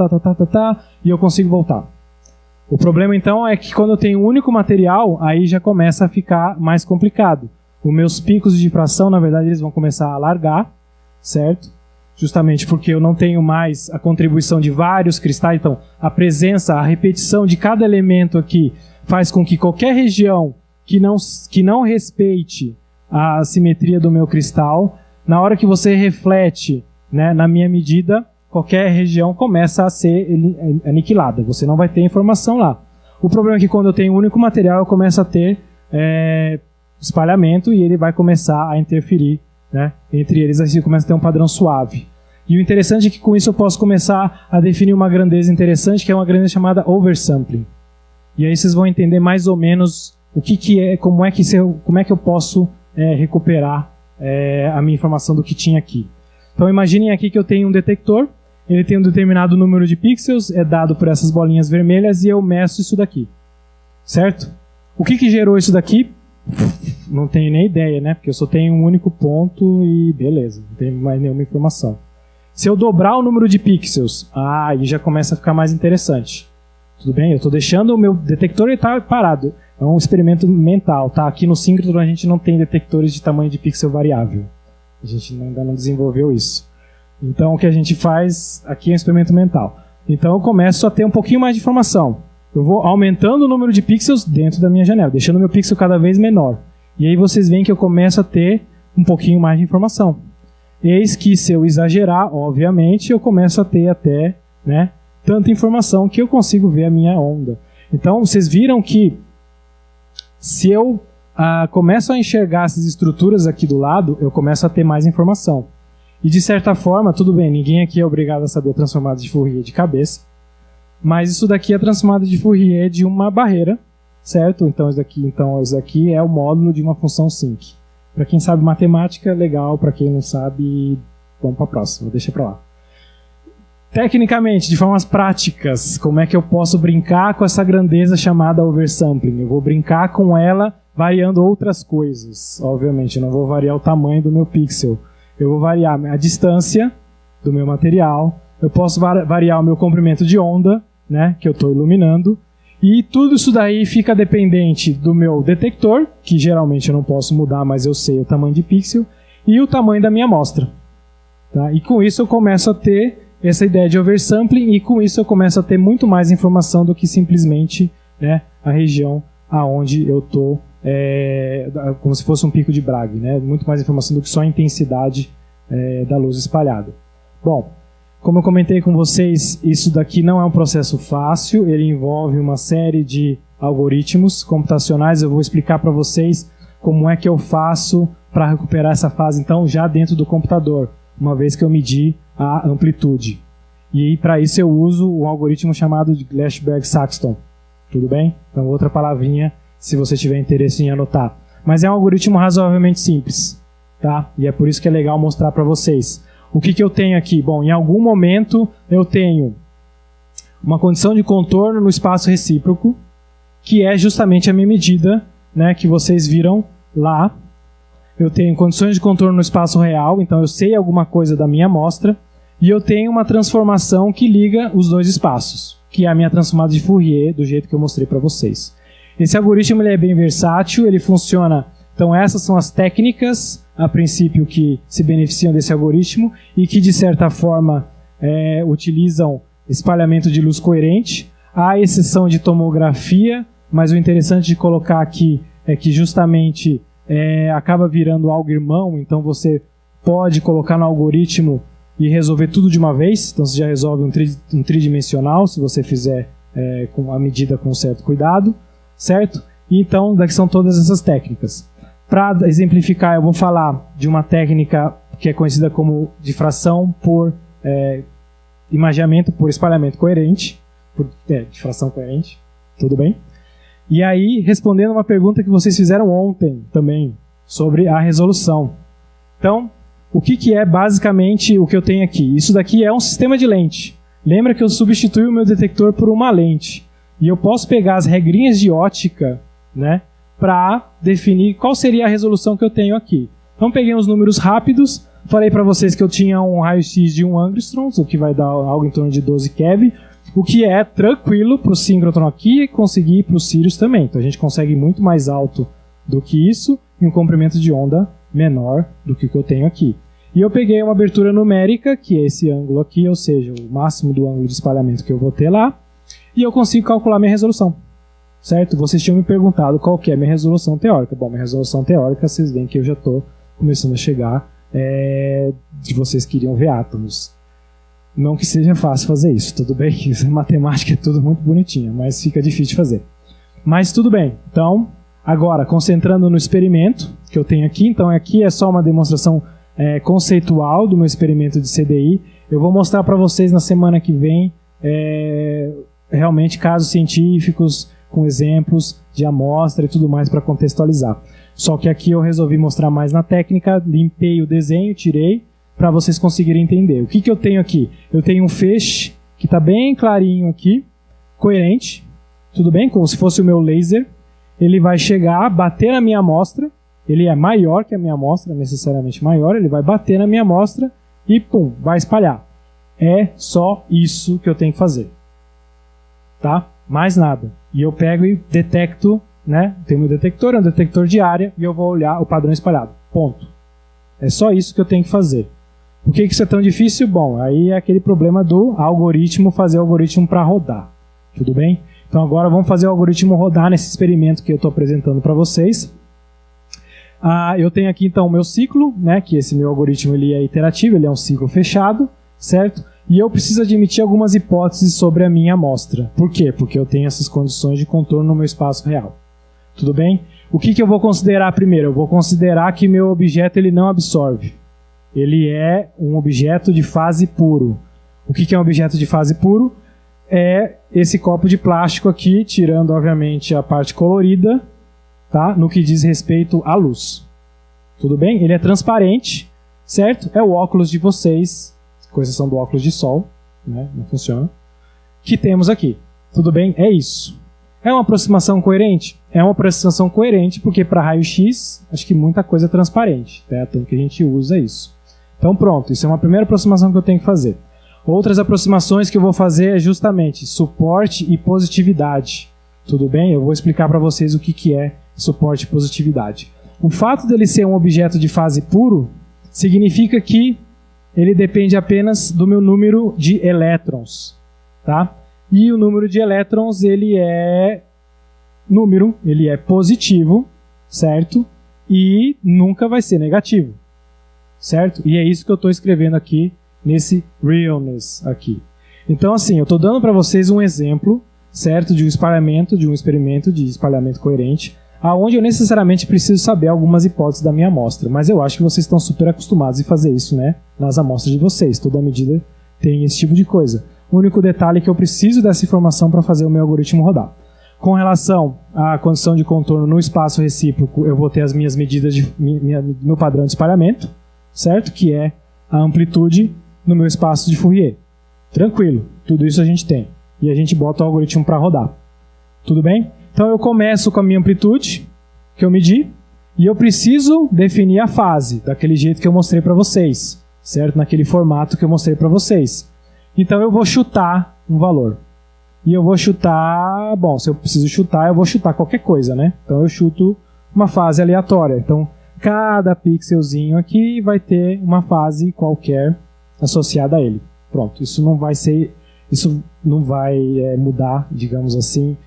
e eu consigo voltar. O problema, então, é que quando eu tenho um único material, aí já começa a ficar mais complicado. Os meus picos de difração, na verdade, eles vão começar a largar, certo? Justamente porque eu não tenho mais a contribuição de vários cristais. Então, a presença, a repetição de cada elemento aqui faz com que qualquer região que não respeite a simetria do meu cristal, na hora que você reflete, né, na minha medida, qualquer região começa a ser aniquilada. Você não vai ter informação lá. O problema é que quando eu tenho um único material, eu começo a ter espalhamento e ele vai começar a interferir, né, entre eles. Assim começa a ter um padrão suave. E o interessante é que com isso eu posso começar a definir uma grandeza interessante, que é uma grandeza chamada oversampling. E aí vocês vão entender mais ou menos o que é, como é que eu posso recuperar a minha informação do que tinha aqui. Então imaginem aqui que eu tenho um detector, ele tem um determinado número de pixels, é dado por essas bolinhas vermelhas, e eu meço isso daqui. certo? O que gerou isso daqui? Não tenho nem ideia, né? Porque eu só tenho um único ponto e beleza, não tenho mais nenhuma informação. Se eu dobrar o número de pixels, aí já começa a ficar mais interessante. Tudo bem? Eu estou deixando o meu detector estar parado. É um experimento mental, tá? Aqui no síncrono a gente não tem detectores de tamanho de pixel variável. A gente ainda não desenvolveu isso. Então o que a gente faz aqui é um experimento mental. Então eu começo a ter um pouquinho mais de informação. Eu vou aumentando o número de pixels dentro da minha janela, deixando o meu pixel cada vez menor. E aí vocês veem que eu começo a ter um pouquinho mais de informação. Eis que se eu exagerar, obviamente, eu começo a ter até, né, tanta informação que eu consigo ver a minha onda. Então vocês viram que se eu começo a enxergar essas estruturas aqui do lado, eu começo a ter mais informação. E de certa forma, tudo bem, ninguém aqui é obrigado a saber transformada de Fourier de cabeça, mas isso daqui é transformada de Fourier de uma barreira, certo? Então isso daqui é o módulo de uma função sinc. Para quem sabe matemática, legal, para quem não sabe, vamos para a próxima, deixa para lá. Tecnicamente, de formas práticas, como é que eu posso brincar com essa grandeza chamada oversampling? Eu vou brincar com ela variando outras coisas. Obviamente, eu não vou variar o tamanho do meu pixel. Eu vou variar a distância do meu material. Eu posso variar o meu comprimento de onda, né, que eu estou iluminando. E tudo isso daí fica dependente do meu detector, que geralmente eu não posso mudar, mas eu sei o tamanho de pixel, e o tamanho da minha amostra. Tá? E com isso eu começo a ter essa ideia de oversampling, e com isso eu começo a ter muito mais informação do que simplesmente, né, a região aonde eu estou, como se fosse um pico de Bragg, né? Muito mais informação do que só a intensidade da luz espalhada. Bom, como eu comentei com vocês, isso daqui não é um processo fácil, ele envolve uma série de algoritmos computacionais. Eu vou explicar para vocês como é que eu faço para recuperar essa fase, então, já dentro do computador, uma vez que eu medi a amplitude. E para isso eu uso um algoritmo chamado de Glashberg-Saxton. Tudo bem? Então, outra palavrinha, se você tiver interesse em anotar. Mas é um algoritmo razoavelmente simples, tá? E é por isso que é legal mostrar para vocês. O que eu tenho aqui? Bom, em algum momento eu tenho uma condição de contorno no espaço recíproco, que é justamente a minha medida, né, que vocês viram lá. Eu tenho condições de contorno no espaço real, então eu sei alguma coisa da minha amostra, e eu tenho uma transformação que liga os dois espaços, que é a minha transformada de Fourier, do jeito que eu mostrei para vocês. Esse algoritmo ele é bem versátil, ele funciona. Então essas são as técnicas, a princípio, que se beneficiam desse algoritmo e que, de certa forma, utilizam espalhamento de luz coerente, à exceção de tomografia, mas o interessante de colocar aqui é que justamente acaba virando algo irmão, então você pode colocar no algoritmo e resolver tudo de uma vez, então você já resolve um tridimensional, se você fizer com a medida com certo cuidado, certo? E então, daqui são todas essas técnicas. Para exemplificar, eu vou falar de uma técnica que é conhecida como difração por imageamento por espalhamento coerente, difração coerente, tudo bem? E aí, respondendo uma pergunta que vocês fizeram ontem também, sobre a resolução. Então, o que é basicamente o que eu tenho aqui? Isso daqui é um sistema de lente. Lembra que eu substituí o meu detector por uma lente. E eu posso pegar as regrinhas de ótica, né, para definir qual seria a resolução que eu tenho aqui. Então, peguei uns números rápidos, falei para vocês que eu tinha um raio-x de 1 angstrons, o que vai dar algo em torno de 12 keV, o que é tranquilo para o síncrotron aqui e conseguir para o Sirius também. Então, a gente consegue muito mais alto do que isso e um comprimento de onda menor do que o que eu tenho aqui. E eu peguei uma abertura numérica, que é esse ângulo aqui, ou seja, o máximo do ângulo de espalhamento que eu vou ter lá, e eu consigo calcular minha resolução. Certo? Vocês tinham me perguntado qual que é a minha resolução teórica. Bom, minha resolução teórica, vocês veem que eu já estou começando a chegar de vocês queriam ver átomos. Não que seja fácil fazer isso, tudo bem? Matemática é tudo muito bonitinha, mas fica difícil de fazer. Mas tudo bem. Então, agora, concentrando no experimento que eu tenho aqui. Então, aqui é só uma demonstração conceitual do meu experimento de CDI. Eu vou mostrar para vocês na semana que vem realmente casos científicos com exemplos de amostra e tudo mais para contextualizar. Só que aqui eu resolvi mostrar mais na técnica, limpei o desenho, tirei, para vocês conseguirem entender. O que eu tenho aqui? Eu tenho um feixe que está bem clarinho aqui, coerente, tudo bem? Como se fosse o meu laser. Ele vai chegar, bater na minha amostra. Ele é maior que a minha amostra, necessariamente maior. Ele vai bater na minha amostra e, pum, vai espalhar. É só isso que eu tenho que fazer. Tá? Mais nada. E eu pego e detecto, né? Tem um detector, é um detector de área, e eu vou olhar o padrão espalhado. Ponto. É só isso que eu tenho que fazer. Por que isso é tão difícil? Bom, aí é aquele problema do algoritmo, fazer o algoritmo para rodar. Tudo bem? Então agora vamos fazer o algoritmo rodar nesse experimento que eu estou apresentando para vocês. Eu tenho aqui então o meu ciclo, né, que esse meu algoritmo ele é iterativo, ele é um ciclo fechado, certo? E eu preciso admitir algumas hipóteses sobre a minha amostra. Por quê? Porque eu tenho essas condições de contorno no meu espaço real. Tudo bem? O que eu vou considerar primeiro? Eu vou considerar que meu objeto ele não absorve. Ele é um objeto de fase puro. O que é um objeto de fase puro? É esse copo de plástico aqui, tirando obviamente a parte colorida, tá? No que diz respeito à luz. Tudo bem? Ele é transparente, certo? É o óculos de vocês, com exceção do óculos de sol, né? Não funciona. Que temos aqui. Tudo bem? É isso. É uma aproximação coerente? É uma aproximação coerente, porque para raio-x, acho que muita coisa é transparente, tá? Tanto que a gente usa isso. Então pronto, isso é uma primeira aproximação que eu tenho que fazer. Outras aproximações que eu vou fazer é justamente suporte e positividade. Tudo bem? Eu vou explicar para vocês o que é suporte e positividade. O fato dele ser um objeto de fase puro significa que ele depende apenas do meu número de elétrons, tá? E o número de elétrons ele é ele é positivo, certo? E nunca vai ser negativo. Certo? E é isso que eu estou escrevendo aqui nesse realness aqui. Então, assim, eu estou dando para vocês um exemplo, certo, de um experimento de espalhamento coerente, aonde eu necessariamente preciso saber algumas hipóteses da minha amostra. Mas eu acho que vocês estão super acostumados em fazer isso, né, nas amostras de vocês. Toda medida tem esse tipo de coisa. O único detalhe é que eu preciso dessa informação para fazer o meu algoritmo rodar. Com relação à condição de contorno no espaço recíproco, eu vou ter as minhas medidas de meu padrão de espalhamento, certo? Que é a amplitude no meu espaço de Fourier. Tranquilo, tudo isso a gente tem. E a gente bota o algoritmo para rodar. Tudo bem? Então eu começo com a minha amplitude, que eu medi, e eu preciso definir a fase, daquele jeito que eu mostrei para vocês, certo? Naquele formato que eu mostrei para vocês. Então eu vou chutar um valor. E eu vou chutar, bom, se eu preciso chutar, eu vou chutar qualquer coisa, né? Então eu chuto uma fase aleatória. Então cada pixelzinho aqui vai ter uma fase qualquer associada a ele. Pronto, isso não vai mudar, digamos assim.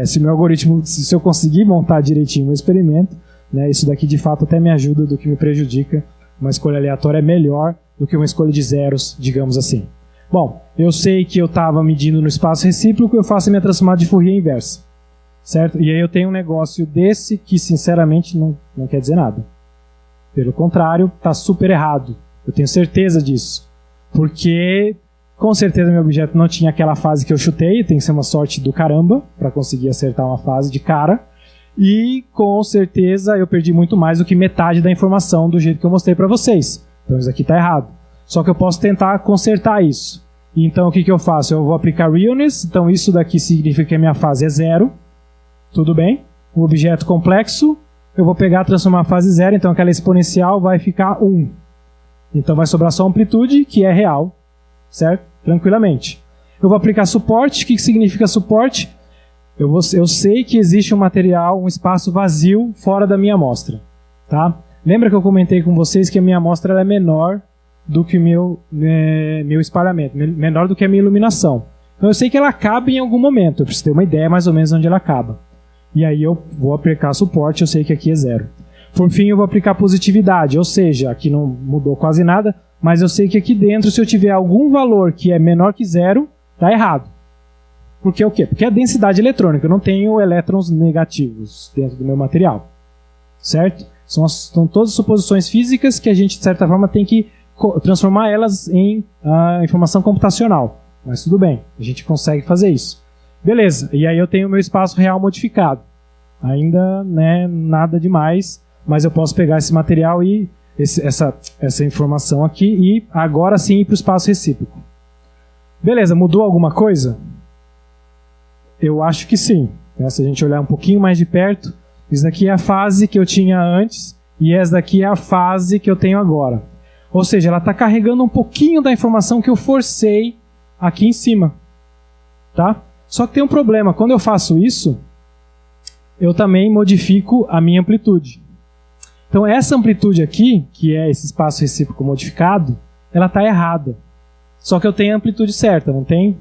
Se meu algoritmo, se eu conseguir montar direitinho o meu experimento, né, isso daqui de fato até me ajuda do que me prejudica. Uma escolha aleatória é melhor do que uma escolha de zeros, digamos assim. Bom, eu sei que eu estava medindo no espaço recíproco, eu faço a minha transformada de Fourier inversa. Certo? E aí eu tenho um negócio desse que, sinceramente, não quer dizer nada. Pelo contrário, está super errado. Eu tenho certeza disso. Porque, com certeza, meu objeto não tinha aquela fase que eu chutei. Tem que ser uma sorte do caramba para conseguir acertar uma fase de cara. E, com certeza, eu perdi muito mais do que metade da informação do jeito que eu mostrei para vocês. Então, isso aqui está errado. Só que eu posso tentar consertar isso. Então, o que eu faço? Eu vou aplicar realness. Então, isso daqui significa que a minha fase é 0. Tudo bem? Um objeto complexo, eu vou pegar e transformar a fase 0. Então, aquela exponencial vai ficar 1. Então, vai sobrar só a amplitude, que é real. Certo? Tranquilamente. Eu vou aplicar suporte. O que significa suporte? Eu sei que existe um material, um espaço vazio fora da minha amostra. Tá? Lembra que eu comentei com vocês que a minha amostra ela é menor do que o meu espalhamento, menor do que a minha iluminação. Então eu sei que ela acaba em algum momento, eu preciso ter uma ideia mais ou menos onde ela acaba. E aí eu vou aplicar suporte, eu sei que aqui é 0. Por fim, eu vou aplicar positividade, ou seja, aqui não mudou quase nada, mas eu sei que aqui dentro, se eu tiver algum valor que é menor que 0, está errado. Por que o quê? Porque é a densidade eletrônica, eu não tenho elétrons negativos dentro do meu material. Certo? São todas suposições físicas que a gente, de certa forma, tem que transformar elas em informação computacional. Mas tudo bem, a gente consegue fazer isso. Beleza, e aí eu tenho o meu espaço real modificado. Ainda, né, nada demais, mas eu posso pegar esse material e essa informação aqui e agora sim ir para o espaço recíproco. Beleza, mudou alguma coisa? Eu acho que sim. Se a gente olhar um pouquinho mais de perto, isso daqui é a fase que eu tinha antes e essa daqui é a fase que eu tenho agora. Ou seja, ela está carregando um pouquinho da informação que eu forcei aqui em cima. Tá? Só que tem um problema. Quando eu faço isso, eu também modifico a minha amplitude. Então essa amplitude aqui, que é esse espaço recíproco modificado, ela está errada. Só que eu tenho a amplitude certa, não tem?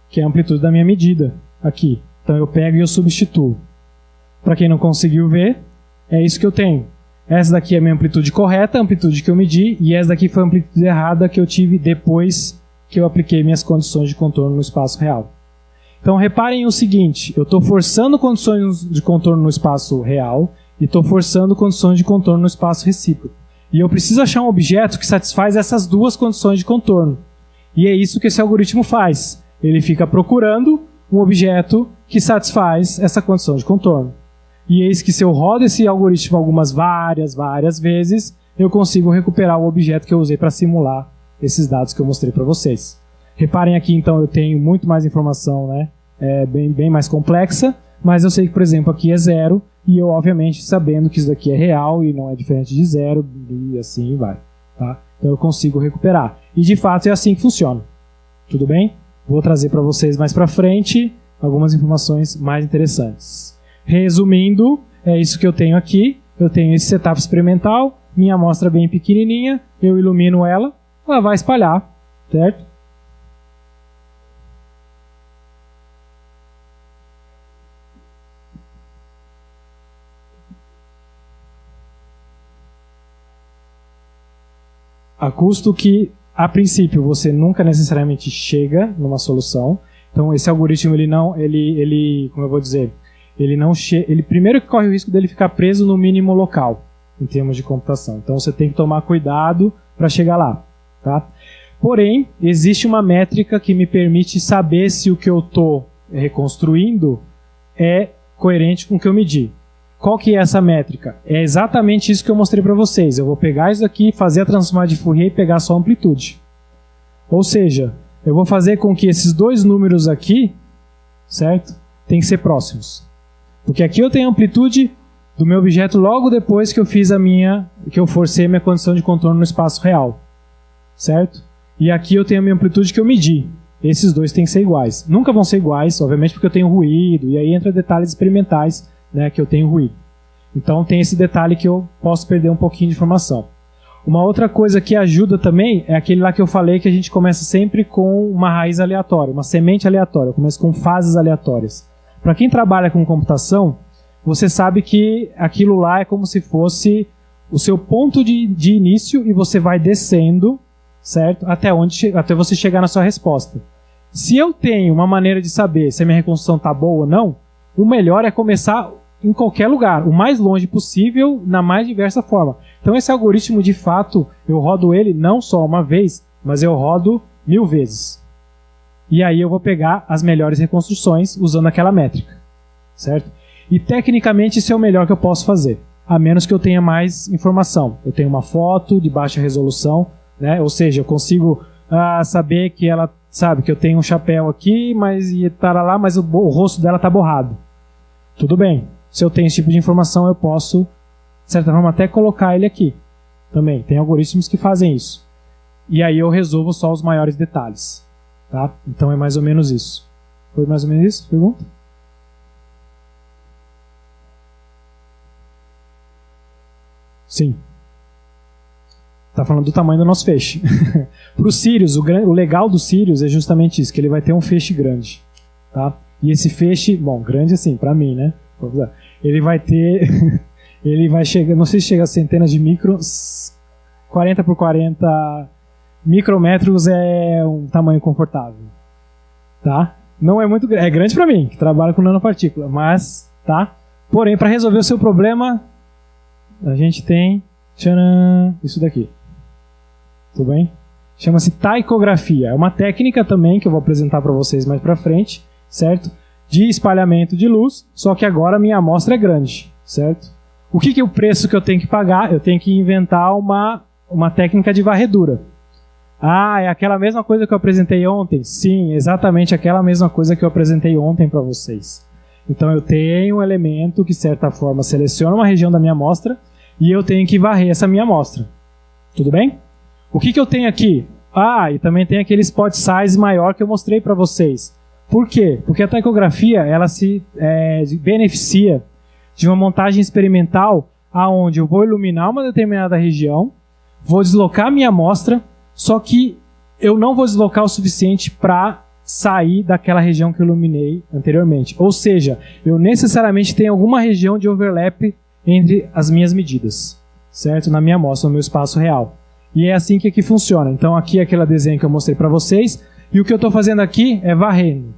Que é a amplitude da minha medida aqui. Então eu pego e eu substituo. Para quem não conseguiu ver, é isso que eu tenho. Essa daqui é a minha amplitude correta, a amplitude que eu medi, e essa daqui foi a amplitude errada que eu tive depois que eu apliquei minhas condições de contorno no espaço real. Então reparem o seguinte, eu estou forçando condições de contorno no espaço real e estou forçando condições de contorno no espaço recíproco. E eu preciso achar um objeto que satisfaz essas duas condições de contorno. E é isso que esse algoritmo faz. Ele fica procurando um objeto que satisfaz essa condição de contorno. E eis que se eu rodo esse algoritmo várias vezes, eu consigo recuperar o objeto que eu usei para simular esses dados que eu mostrei para vocês. Reparem aqui, então, eu tenho muito mais informação, né? Bem mais complexa, mas eu sei que, por exemplo, aqui é 0, e eu, obviamente, sabendo que isso daqui é real e não é diferente de 0, e assim vai. Tá? Então eu consigo recuperar. E, de fato, é assim que funciona. Tudo bem? Vou trazer para vocês mais para frente algumas informações mais interessantes. Resumindo, é isso que eu tenho aqui. Eu tenho esse setup experimental, minha amostra bem pequenininha, eu ilumino ela vai espalhar, certo? A custo que, a princípio, você nunca necessariamente chega numa solução. Então, esse algoritmo, como eu vou dizer, ele primeiro que corre o risco dele ficar preso no mínimo local, em termos de computação. Então, você tem que tomar cuidado para chegar lá. Tá? Porém, existe uma métrica que me permite saber se o que eu estou reconstruindo é coerente com o que eu medi. Qual que é essa métrica? É exatamente isso que eu mostrei para vocês. Eu vou pegar isso aqui, fazer a transformada de Fourier e pegar só a amplitude. Ou seja, eu vou fazer com que esses dois números aqui, certo? Tem que ser próximos. Porque aqui eu tenho a amplitude do meu objeto logo depois que eu fiz que eu forcei a minha condição de contorno no espaço real. Certo? E aqui eu tenho a minha amplitude que eu medi. Esses dois têm que ser iguais. Nunca vão ser iguais, obviamente, porque eu tenho ruído, e aí entra detalhes experimentais, né, que eu tenho ruído. Então tem esse detalhe que eu posso perder um pouquinho de informação. Uma outra coisa que ajuda também é aquele lá que eu falei que a gente começa sempre com uma raiz aleatória, uma semente aleatória. Eu começo com fases aleatórias. Para quem trabalha com computação, você sabe que aquilo lá é como se fosse o seu ponto de início e você vai descendo, certo? Até você chegar na sua resposta. Se eu tenho uma maneira de saber se a minha reconstrução está boa ou não, o melhor é começar em qualquer lugar, o mais longe possível, na mais diversa forma. Então esse algoritmo, de fato, eu rodo ele não só uma vez, mas eu rodo 1000 vezes. E aí eu vou pegar as melhores reconstruções usando aquela métrica, certo? E tecnicamente isso é o melhor que eu posso fazer, a menos que eu tenha mais informação. Eu tenho uma foto de baixa resolução, né? Ou seja, eu consigo saber que ela sabe que eu tenho um chapéu aqui, mas o rosto dela está borrado. Tudo bem. Se eu tenho esse tipo de informação, eu posso, de certa forma, até colocar ele aqui. Também. Tem algoritmos que fazem isso. E aí eu resolvo só os maiores detalhes. Tá? Então é mais ou menos isso. Foi mais ou menos isso? Pergunta? Sim. Está falando do tamanho do nosso feixe. Para o Sirius, o legal do Sirius é justamente isso, que ele vai ter um feixe grande. Tá? E esse feixe, bom, grande assim, para mim, né? Ele vai ter, ele vai chegar, não sei se chega a centenas de 40 por 40 micrômetros é um tamanho confortável. Tá? Não é muito grande, é grande para mim, que trabalho com nanopartícula, mas, tá? Porém, para resolver o seu problema, a gente tem, tcharam, isso daqui. Tudo bem? Chama-se taicografia. É uma técnica também que eu vou apresentar para vocês mais para frente, certo? De espalhamento de luz, só que agora a minha amostra é grande, certo? O que é o preço que eu tenho que pagar? Eu tenho que inventar uma técnica de varredura. Ah, é aquela mesma coisa que eu apresentei ontem? Sim, exatamente aquela mesma coisa que eu apresentei ontem para vocês. Então eu tenho um elemento que, de certa forma, seleciona uma região da minha amostra e eu tenho que varrer essa minha amostra. Tudo bem? O que eu tenho aqui? Ah, e também tem aquele spot size maior que eu mostrei para vocês. Por quê? Porque a tacografia ela se beneficia de uma montagem experimental aonde eu vou iluminar uma determinada região, vou deslocar minha amostra, só que eu não vou deslocar o suficiente para sair daquela região que eu iluminei anteriormente. Ou seja, eu necessariamente tenho alguma região de overlap entre as minhas medidas, certo? Na minha amostra, no meu espaço real. E é assim que aqui funciona. Então aqui é aquele desenho que eu mostrei para vocês, e o que eu estou fazendo aqui é varrendo.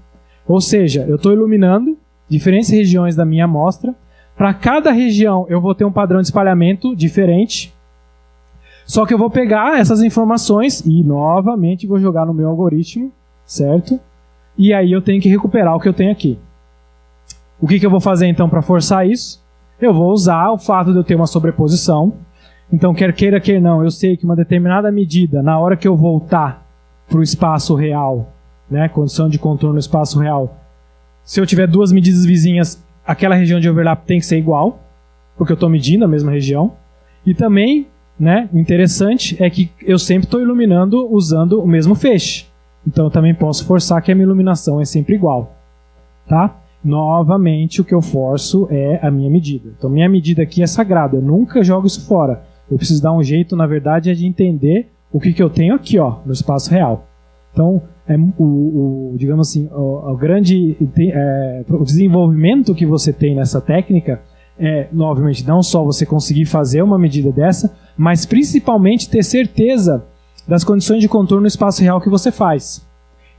Ou seja, eu estou iluminando diferentes regiões da minha amostra. Para cada região eu vou ter um padrão de espalhamento diferente. Só que eu vou pegar essas informações e novamente vou jogar no meu algoritmo, certo? E aí eu tenho que recuperar o que eu tenho aqui. O que eu vou fazer então para forçar isso? Eu vou usar o fato de eu ter uma sobreposição. Então, quer queira, quer não, eu sei que uma determinada medida, na hora que eu voltar para o espaço real, né, condição de contorno no espaço real, se eu tiver duas medidas vizinhas, aquela região de overlap tem que ser igual, porque eu estou medindo a mesma região. E também, né, o interessante é que eu sempre estou iluminando usando o mesmo feixe. Então, eu também posso forçar que a minha iluminação é sempre igual. Tá? Novamente, o que eu forço é a minha medida. Então, minha medida aqui é sagrada. Eu nunca jogo isso fora. Eu preciso dar um jeito, na verdade, de entender o que eu tenho aqui, ó, no espaço real. Então, digamos assim, o desenvolvimento que você tem nessa técnica é, obviamente, não só você conseguir fazer uma medida dessa, mas principalmente ter certeza das condições de contorno no espaço real que você faz.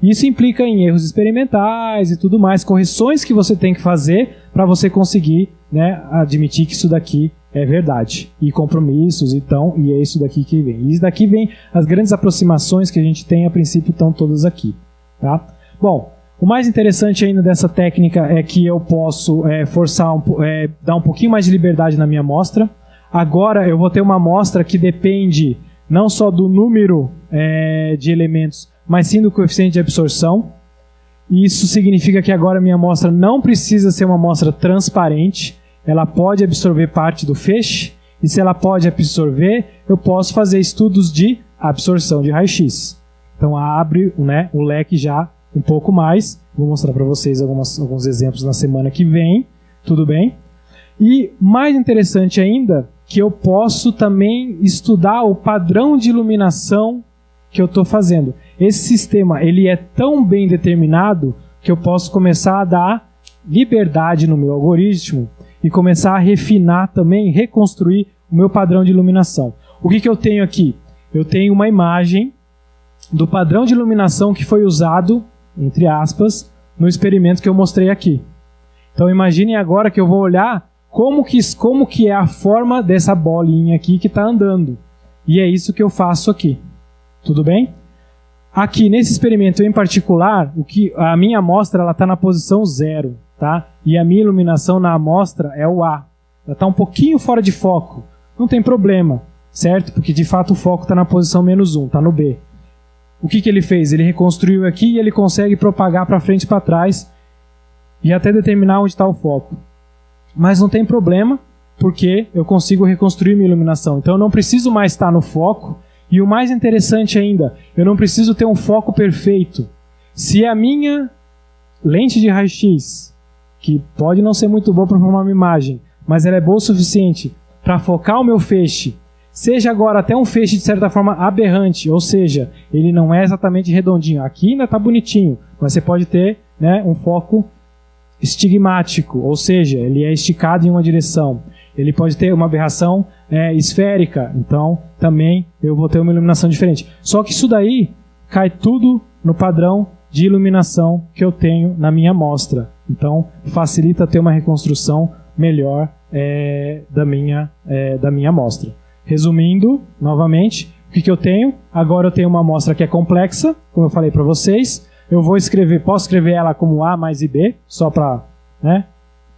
Isso implica em erros experimentais e tudo mais, correções que você tem que fazer para você conseguir, né, admitir que isso daqui é verdade. E compromissos, então, e é isso daqui que vem. E isso daqui vem, as grandes aproximações que a gente tem, a princípio, estão todas aqui. Tá? Bom, o mais interessante ainda dessa técnica é que eu posso dar um pouquinho mais de liberdade na minha amostra. Agora eu vou ter uma amostra que depende não só do número de elementos, mas sim do coeficiente de absorção. Isso significa que agora a minha amostra não precisa ser uma amostra transparente, ela pode absorver parte do feixe, e se ela pode absorver, eu posso fazer estudos de absorção de raio-x. Então abre, né, o leque já um pouco mais. Vou mostrar para vocês alguns exemplos na semana que vem, tudo bem? E mais interessante ainda, que eu posso também estudar o padrão de iluminação que eu estou fazendo. Esse sistema ele é tão bem determinado que eu posso começar a dar liberdade no meu algoritmo e começar a refinar também, reconstruir o meu padrão de iluminação. O que eu tenho aqui? Eu tenho uma imagem do padrão de iluminação que foi usado, entre aspas, no experimento que eu mostrei aqui. Então imaginem agora que eu vou olhar como que é a forma dessa bolinha aqui que está andando. E é isso que eu faço aqui. Tudo bem? Aqui, nesse experimento em particular, a minha amostra está na posição 0. Tá? E a minha iluminação na amostra é o A. Ela está um pouquinho fora de foco. Não tem problema, certo? Porque de fato o foco está na posição -1, está no B. O que ele fez? Ele reconstruiu aqui e ele consegue propagar para frente e para trás e até determinar onde está o foco. Mas não tem problema, porque eu consigo reconstruir minha iluminação. Então eu não preciso mais estar no foco. E o mais interessante ainda, eu não preciso ter um foco perfeito. Se a minha lente de raio-x, que pode não ser muito boa para formar uma imagem, mas ela é boa o suficiente para focar o meu feixe, seja agora até um feixe de certa forma aberrante, ou seja, ele não é exatamente redondinho. Aqui ainda está bonitinho, mas você pode ter, né, um foco estigmático, ou seja, ele é esticado em uma direção. Ele pode ter uma aberração esférica, então também eu vou ter uma iluminação diferente. Só que isso daí cai tudo no padrão de iluminação que eu tenho na minha amostra. Então facilita ter uma reconstrução melhor da minha amostra. Resumindo, novamente, o que eu tenho? Agora eu tenho uma amostra que é complexa, como eu falei para vocês. Eu vou posso escrever ela como A mais IB, só para, né,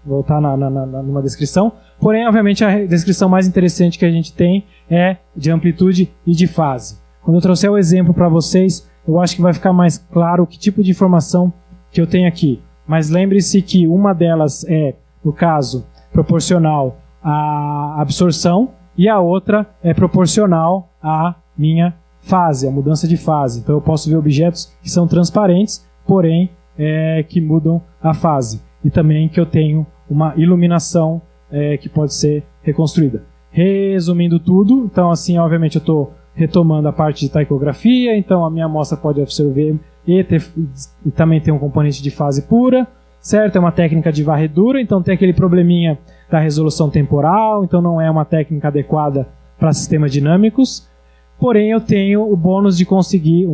voltar numa descrição. Porém, obviamente, a descrição mais interessante que a gente tem é de amplitude e de fase. Quando eu trouxer o exemplo para vocês, eu acho que vai ficar mais claro que tipo de informação que eu tenho aqui. Mas lembre-se que uma delas é, no caso, proporcional à absorção e a outra é proporcional à minha fase, a mudança de fase. Então eu posso ver objetos que são transparentes, porém que mudam a fase. E também que eu tenho uma iluminação que pode ser reconstruída. Resumindo tudo, então assim, obviamente eu estou retomando a parte de taquografia, então a minha amostra pode absorver e também tem um componente de fase pura, certo? É uma técnica de varredura, então tem aquele probleminha da resolução temporal, então não é uma técnica adequada para sistemas dinâmicos, porém eu tenho o bônus de conseguir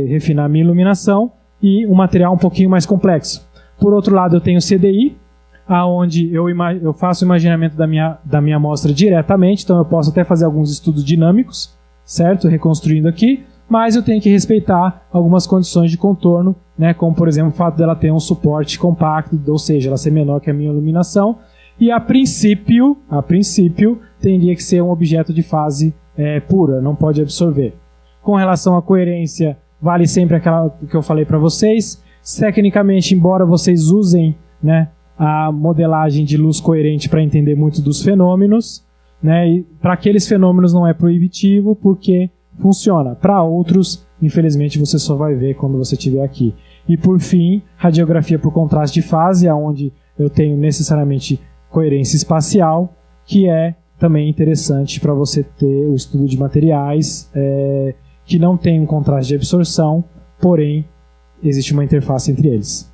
refinar minha iluminação e um material um pouquinho mais complexo. Por outro lado, eu tenho CDI, aonde eu faço o imaginamento da minha amostra diretamente, então eu posso até fazer alguns estudos dinâmicos, certo? Reconstruindo aqui, mas eu tenho que respeitar algumas condições de contorno, né? Como, por exemplo, o fato dela ter um suporte compacto, ou seja, ela ser menor que a minha iluminação, e a princípio, teria que ser um objeto de fase pura, não pode absorver. Com relação à coerência, vale sempre aquela que eu falei para vocês. Tecnicamente, embora vocês usem, né, a modelagem de luz coerente para entender muito dos fenômenos, né, e para aqueles fenômenos não é proibitivo porque funciona. Para outros, infelizmente, você só vai ver quando você estiver aqui. E por fim, radiografia por contraste de fase, onde eu tenho necessariamente coerência espacial, que é também interessante para você ter o estudo de materiais que não tem um contraste de absorção, porém existe uma interface entre eles.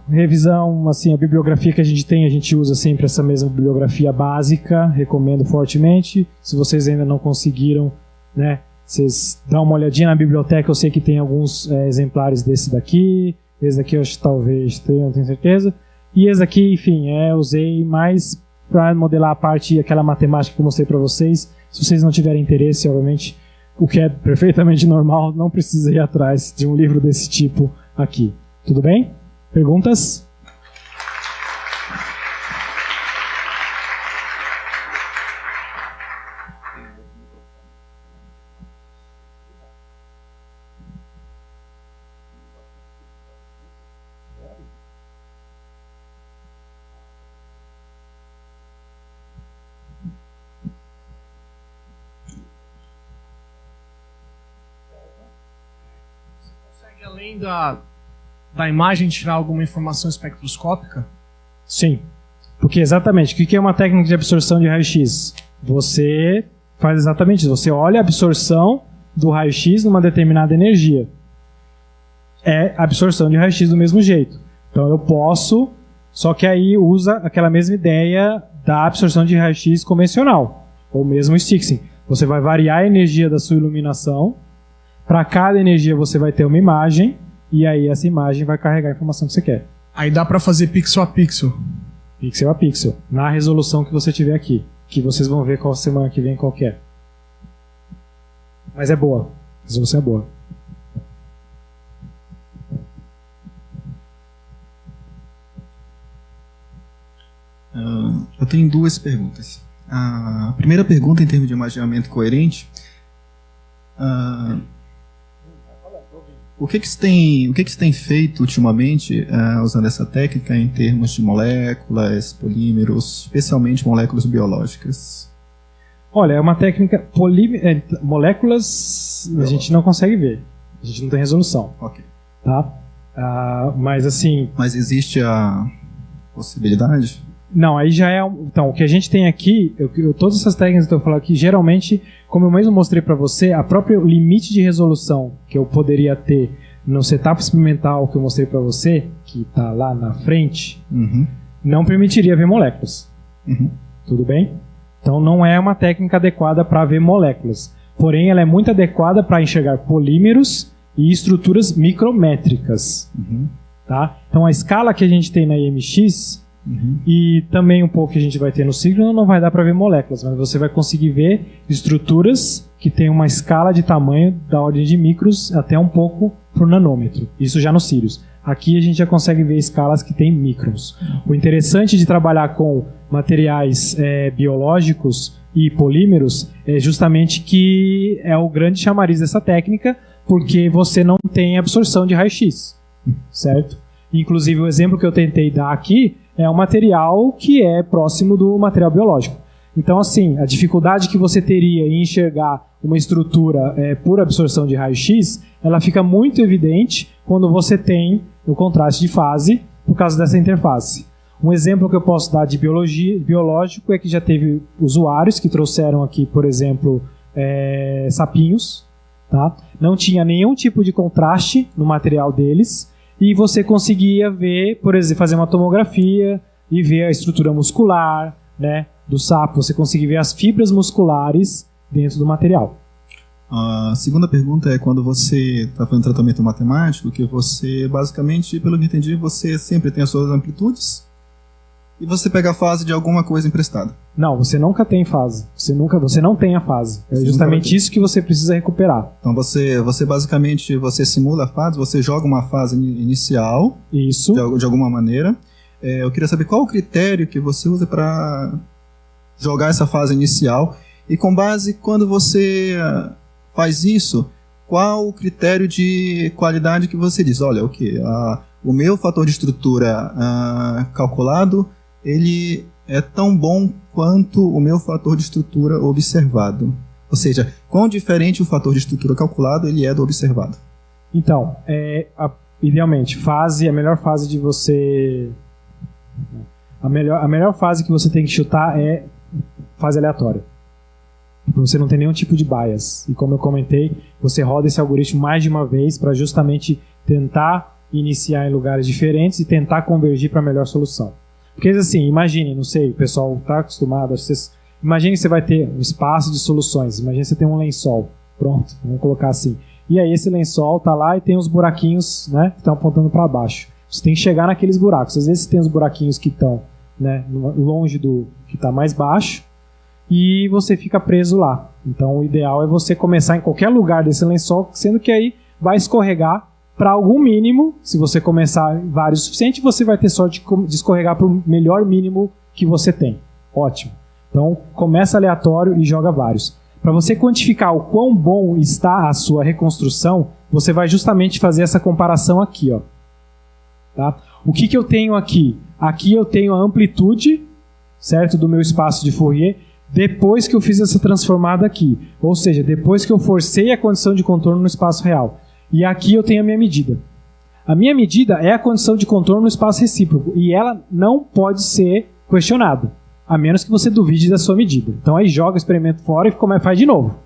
Revisão, assim, a bibliografia que a gente usa sempre essa mesma bibliografia básica, recomendo fortemente. Se vocês ainda não conseguiram, né, vocês dão uma olhadinha na biblioteca, eu sei que tem alguns exemplares desse daqui, esse daqui eu acho que talvez tenha, não tenho certeza. E esse daqui, enfim, usei mais para modelar a parte, aquela matemática que eu mostrei para vocês. Se vocês não tiverem interesse, obviamente, o que é perfeitamente normal, não precisa ir atrás de um livro desse tipo aqui. Tudo bem? Perguntas? Além da imagem, tirar alguma informação espectroscópica? Sim, porque exatamente, o que é uma técnica de absorção de raio-x? Você faz exatamente isso, você olha a absorção do raio-x numa determinada energia. É absorção de raio-x do mesmo jeito. Então eu posso, só que aí usa aquela mesma ideia da absorção de raio-x convencional, ou mesmo Stixing. Você vai variar a energia da sua iluminação, para cada energia você vai ter uma imagem, e aí essa imagem vai carregar a informação que você quer. Aí dá para fazer pixel a pixel. Pixel a pixel, na resolução que você tiver aqui, que vocês vão ver qual semana que vem qual que é. Mas é boa, a resolução é boa. Eu tenho duas perguntas. A primeira pergunta, em termos de imaginamento coerente, o que se tem feito ultimamente usando essa técnica em termos de moléculas, polímeros, especialmente moléculas biológicas? Olha, é uma técnica moléculas a gente não consegue ver, a gente não tem resolução. Ok. Tá? Mas assim... Mas existe a possibilidade? Não, aí já é... Então, o que a gente tem aqui, todas essas técnicas que eu estou falando aqui, geralmente, como eu mesmo mostrei para você, a própria limite de resolução que eu poderia ter no setup experimental que eu mostrei para você, que está lá na frente, não permitiria ver moléculas. Tudo bem? Então, não é uma técnica adequada para ver moléculas. Porém, ela é muito adequada para enxergar polímeros e estruturas micrométricas. Tá? Então, a escala que a gente tem na IMX... E também um pouco que a gente vai ter no síncrono não vai dar para ver moléculas, mas você vai conseguir ver estruturas que têm uma escala de tamanho da ordem de micros até um pouco por nanômetro. Isso já no Sirius. Aqui a gente já consegue ver escalas que tem microns. O interessante de trabalhar com materiais biológicos e polímeros é justamente que é o grande chamariz dessa técnica, porque você não tem absorção de raio-x, certo? Inclusive, o exemplo que eu tentei dar aqui é um material que é próximo do material biológico. Então, assim, a dificuldade que você teria em enxergar uma estrutura por absorção de raio-x, ela fica muito evidente quando você tem o contraste de fase por causa dessa interface. Um exemplo que eu posso dar de biológico é que já teve usuários que trouxeram aqui, por exemplo, sapinhos, tá? Não tinha nenhum tipo de contraste no material deles, e você conseguia ver, por exemplo, fazer uma tomografia e ver a estrutura muscular, né, do sapo. Você conseguia ver as fibras musculares dentro do material. A segunda pergunta é quando você está fazendo tratamento matemático, que você, basicamente, pelo que entendi, você sempre tem as suas amplitudes e você pega a fase de alguma coisa emprestada. Não, você nunca tem fase. Você não tem a fase. É justamente isso que você precisa recuperar. Então você basicamente você simula a fase, você joga uma fase inicial. Isso. De alguma maneira. Eu queria saber qual o critério que você usa para jogar essa fase inicial e com base quando você faz isso, qual o critério de qualidade que você diz? Olha, o meu fator de estrutura calculado, ele é tão bom quanto o meu fator de estrutura observado. Ou seja, quão diferente o fator de estrutura calculado ele é do observado. Então, idealmente, a melhor fase de você... A melhor fase que você tem que chutar é fase aleatória. Você não tem nenhum tipo de bias. E como eu comentei, você roda esse algoritmo mais de uma vez para justamente tentar iniciar em lugares diferentes e tentar convergir para a melhor solução. Porque assim, imagine, não sei, o pessoal está acostumado, imagine que você vai ter um espaço de soluções, imagine que você tem um lençol, pronto, vamos colocar assim. E aí esse lençol está lá e tem os buraquinhos, né, que estão apontando para baixo. Você tem que chegar naqueles buracos. Às vezes tem os buraquinhos que estão, né, longe do que está mais baixo, e você fica preso lá. Então o ideal é você começar em qualquer lugar desse lençol, sendo que aí vai escorregar para algum mínimo. Se você começar vários o suficiente, você vai ter sorte de escorregar para o melhor mínimo que você tem. Ótimo. Então começa aleatório e joga vários. Para você quantificar o quão bom está a sua reconstrução, você vai justamente fazer essa comparação aqui, ó. Tá? O que eu tenho aqui? Aqui eu tenho a amplitude, certo, do meu espaço de Fourier, depois que eu fiz essa transformada aqui. Ou seja, depois que eu forcei a condição de contorno no espaço real. E aqui eu tenho a minha medida. A minha medida é a condição de contorno no espaço recíproco. E ela não pode ser questionada, a menos que você duvide da sua medida. Então aí joga o experimento fora e faz de novo.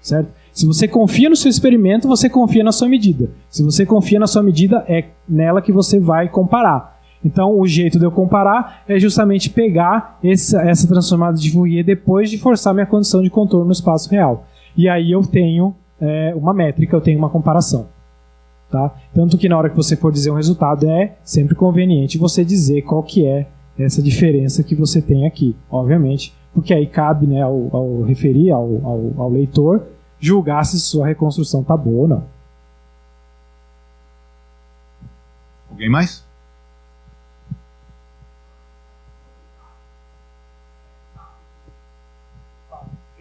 Certo? Se você confia no seu experimento, você confia na sua medida. Se você confia na sua medida, é nela que você vai comparar. Então, o jeito de eu comparar é justamente pegar essa transformada de Fourier depois de forçar minha condição de contorno no espaço real. E aí eu tenho uma métrica, eu tenho uma comparação. Tá? Tanto que na hora que você for dizer um resultado, é sempre conveniente você dizer qual que é essa diferença que você tem aqui. Obviamente, porque aí cabe, né, ao referir, ao leitor, julgar se sua reconstrução está boa ou não. Alguém mais?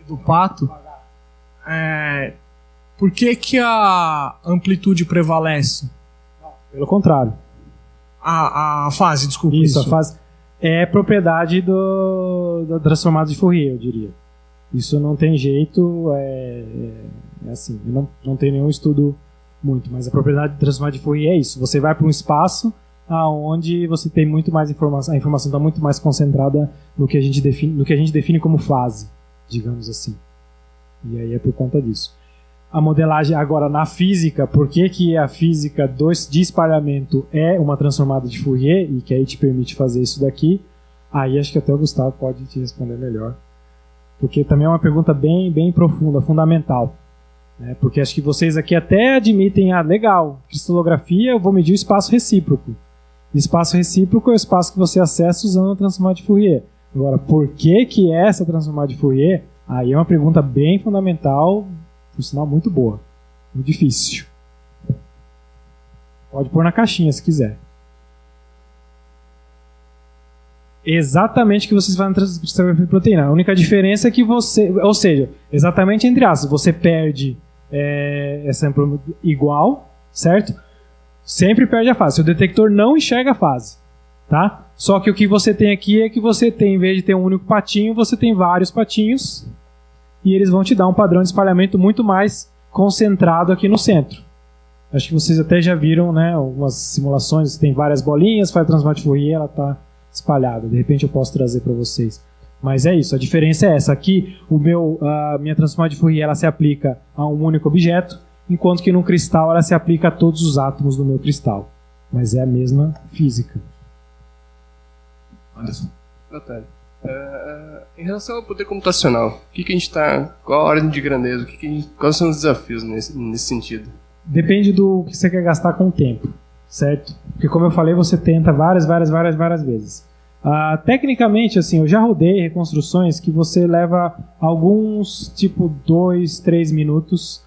Do pato, por que a amplitude prevalece? Pelo contrário. A fase, desculpa. Isso, a fase é propriedade da transformada de Fourier, eu diria. Isso não tem jeito, assim, eu não tenho nenhum estudo muito, mas a propriedade de transformada de Fourier é isso. Você vai para um espaço onde você tem muito mais informação, a informação está muito mais concentrada no que a gente define como fase, digamos assim. E aí é por conta disso. A modelagem agora na física, por que a física de espalhamento é uma transformada de Fourier e que aí te permite fazer isso daqui, aí acho que até o Gustavo pode te responder melhor. Porque também é uma pergunta bem, bem profunda, fundamental. Né? Porque acho que vocês aqui até admitem, legal, cristalografia, eu vou medir o espaço recíproco. Espaço recíproco é o espaço que você acessa usando a transformada de Fourier. Agora, por que é essa transformada de Fourier? Aí é uma pergunta bem fundamental, por sinal muito boa, muito difícil. Pode pôr na caixinha se quiser. Exatamente o que vocês fazem transcrição de proteína. A única diferença é que você... Ou seja, exatamente entre aspas, você perde essa igual, certo? Sempre perde a fase. Seu detector não enxerga a fase, tá? Só que o que você tem aqui é que você tem, em vez de ter um único patinho, você tem vários patinhos e eles vão te dar um padrão de espalhamento muito mais concentrado aqui no centro. Acho que vocês até já viram, né, algumas simulações, tem várias bolinhas, faz a transformação de Fourier, ela está espalhada. De repente eu posso trazer para vocês. Mas é isso, a diferença é essa. Aqui, a minha transformação de Fourier ela se aplica a um único objeto, enquanto que no cristal ela se aplica a todos os átomos do meu cristal. Mas é a mesma física. Anderson. Natália, em relação ao poder computacional, o que a gente está... Qual a ordem de grandeza? Quais são os desafios nesse sentido? Depende do que você quer gastar com o tempo, certo? Porque como eu falei, você tenta várias vezes. Tecnicamente, assim, eu já rodei reconstruções que você leva alguns, tipo 2, 3 minutos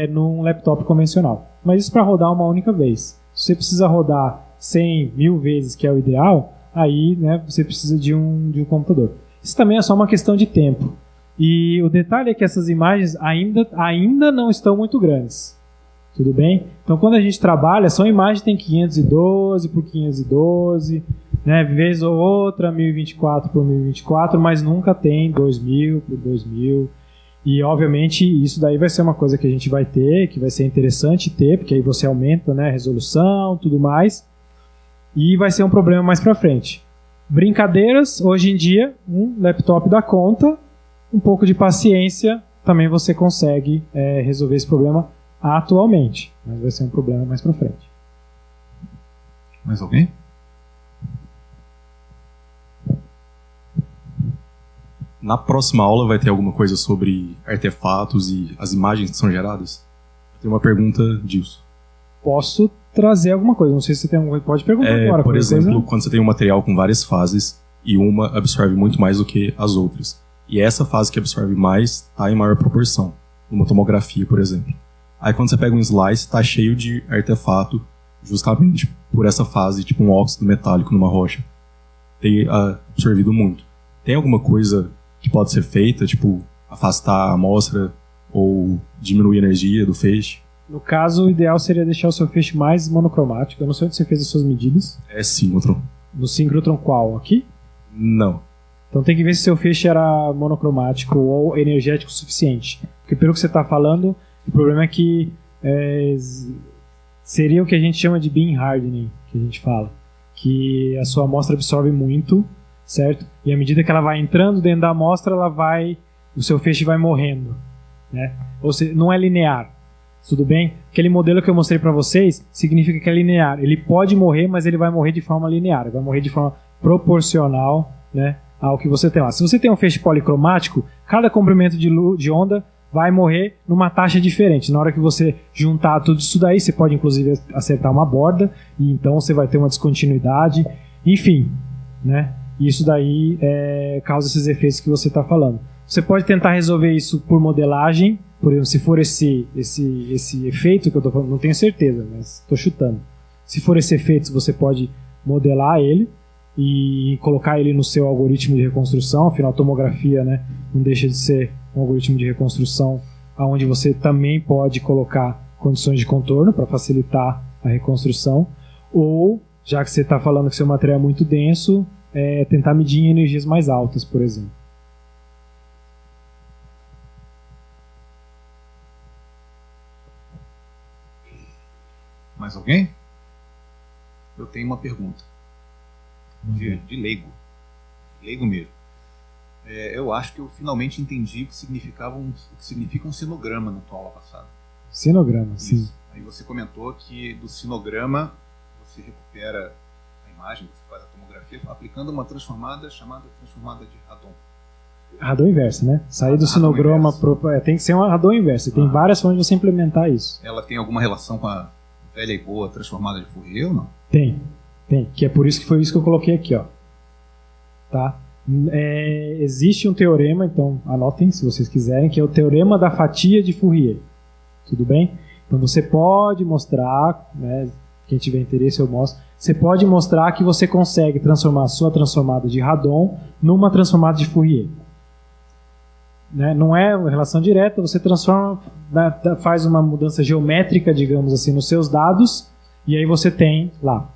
num laptop convencional. Mas isso para rodar uma única vez. Se você precisa rodar 100, 1000 vezes, que é o ideal, aí, né, você precisa de um computador. Isso também é só uma questão de tempo. E o detalhe é que essas imagens ainda não estão muito grandes. Tudo bem? Então, quando a gente trabalha, são imagens que tem 512 por 512, né, vez ou outra 1024 por 1024, mas nunca tem 2000 por 2000. E, obviamente, isso daí vai ser uma coisa que a gente vai ter, que vai ser interessante ter, porque aí você aumenta, né, a resolução, tudo mais, e vai ser um problema mais para frente. Brincadeiras, hoje em dia, um laptop dá conta, um pouco de paciência, também você consegue resolver esse problema atualmente, mas vai ser um problema mais para frente. Mais alguém? Na próxima aula vai ter alguma coisa sobre artefatos e as imagens que são geradas? Eu tenho uma pergunta disso. Posso trazer alguma coisa, não sei se você tem alguma coisa, pode perguntar agora. Por exemplo, quando você tem um material com várias fases e uma absorve muito mais do que as outras, e essa fase que absorve mais está em maior proporção, numa tomografia, por exemplo. Aí quando você pega um slice, está cheio de artefato justamente por essa fase, tipo um óxido metálico numa rocha. Tem absorvido muito. Tem alguma coisa que pode ser feita, tipo afastar a amostra ou diminuir a energia do feixe? No caso, o ideal seria deixar o seu feixe mais monocromático. Eu não sei onde você fez as suas medidas. É síncrotron. No síncrotron qual? Aqui? Não. Então tem que ver se seu feixe era monocromático ou energético o suficiente. Porque pelo que você está falando, o problema é que seria o que a gente chama de beam hardening, que a gente fala. Que a sua amostra absorve muito, certo? E à medida que ela vai entrando dentro da amostra, o seu feixe vai morrendo, né? Ou seja, não é linear. Tudo bem? Aquele modelo que eu mostrei para vocês significa que é linear. Ele pode morrer, mas ele vai morrer de forma linear. Ele vai morrer de forma proporcional, né, ao que você tem lá. Se você tem um feixe policromático, cada comprimento de onda vai morrer numa taxa diferente. Na hora que você juntar tudo isso daí, você pode inclusive acertar uma borda, e então você vai ter uma descontinuidade. Enfim, né? Isso daí causa esses efeitos que você está falando. Você pode tentar resolver isso por modelagem. Por exemplo, se for esse efeito que eu estou falando, não tenho certeza, mas estou chutando. Se for esse efeito, você pode modelar ele e colocar ele no seu algoritmo de reconstrução. Afinal, a tomografia, né, não deixa de ser um algoritmo de reconstrução onde você também pode colocar condições de contorno para facilitar a reconstrução. Ou, já que você está falando que seu material é muito denso, tentar medir em energias mais altas, por exemplo. Mais alguém? Eu tenho uma pergunta. De leigo. Leigo mesmo. Eu acho que eu finalmente entendi o que significa um sinograma na tua aula passada. Sinograma, sim. Isso. Aí você comentou que do sinograma você recupera a imagem, você faz a tomografia, aplicando uma transformada chamada transformada de Radon. Radon inversa, né? Sair do sinograma tem que ser uma Radon inversa. Tem várias formas de você implementar isso. Ela tem alguma relação com a velha e boa transformada de Fourier ou não? Tem. Que é por isso que foi isso que eu coloquei aqui, ó. Tá? Existe um teorema, então anotem se vocês quiserem, que é o teorema da fatia de Fourier. Tudo bem? Então você pode mostrar, né, Quem tiver interesse eu mostro. Você pode mostrar que você consegue transformar a sua transformada de Radon numa transformada de Fourier. Né? Não é uma relação direta, você transforma, faz uma mudança geométrica, digamos assim, nos seus dados, e aí você tem lá.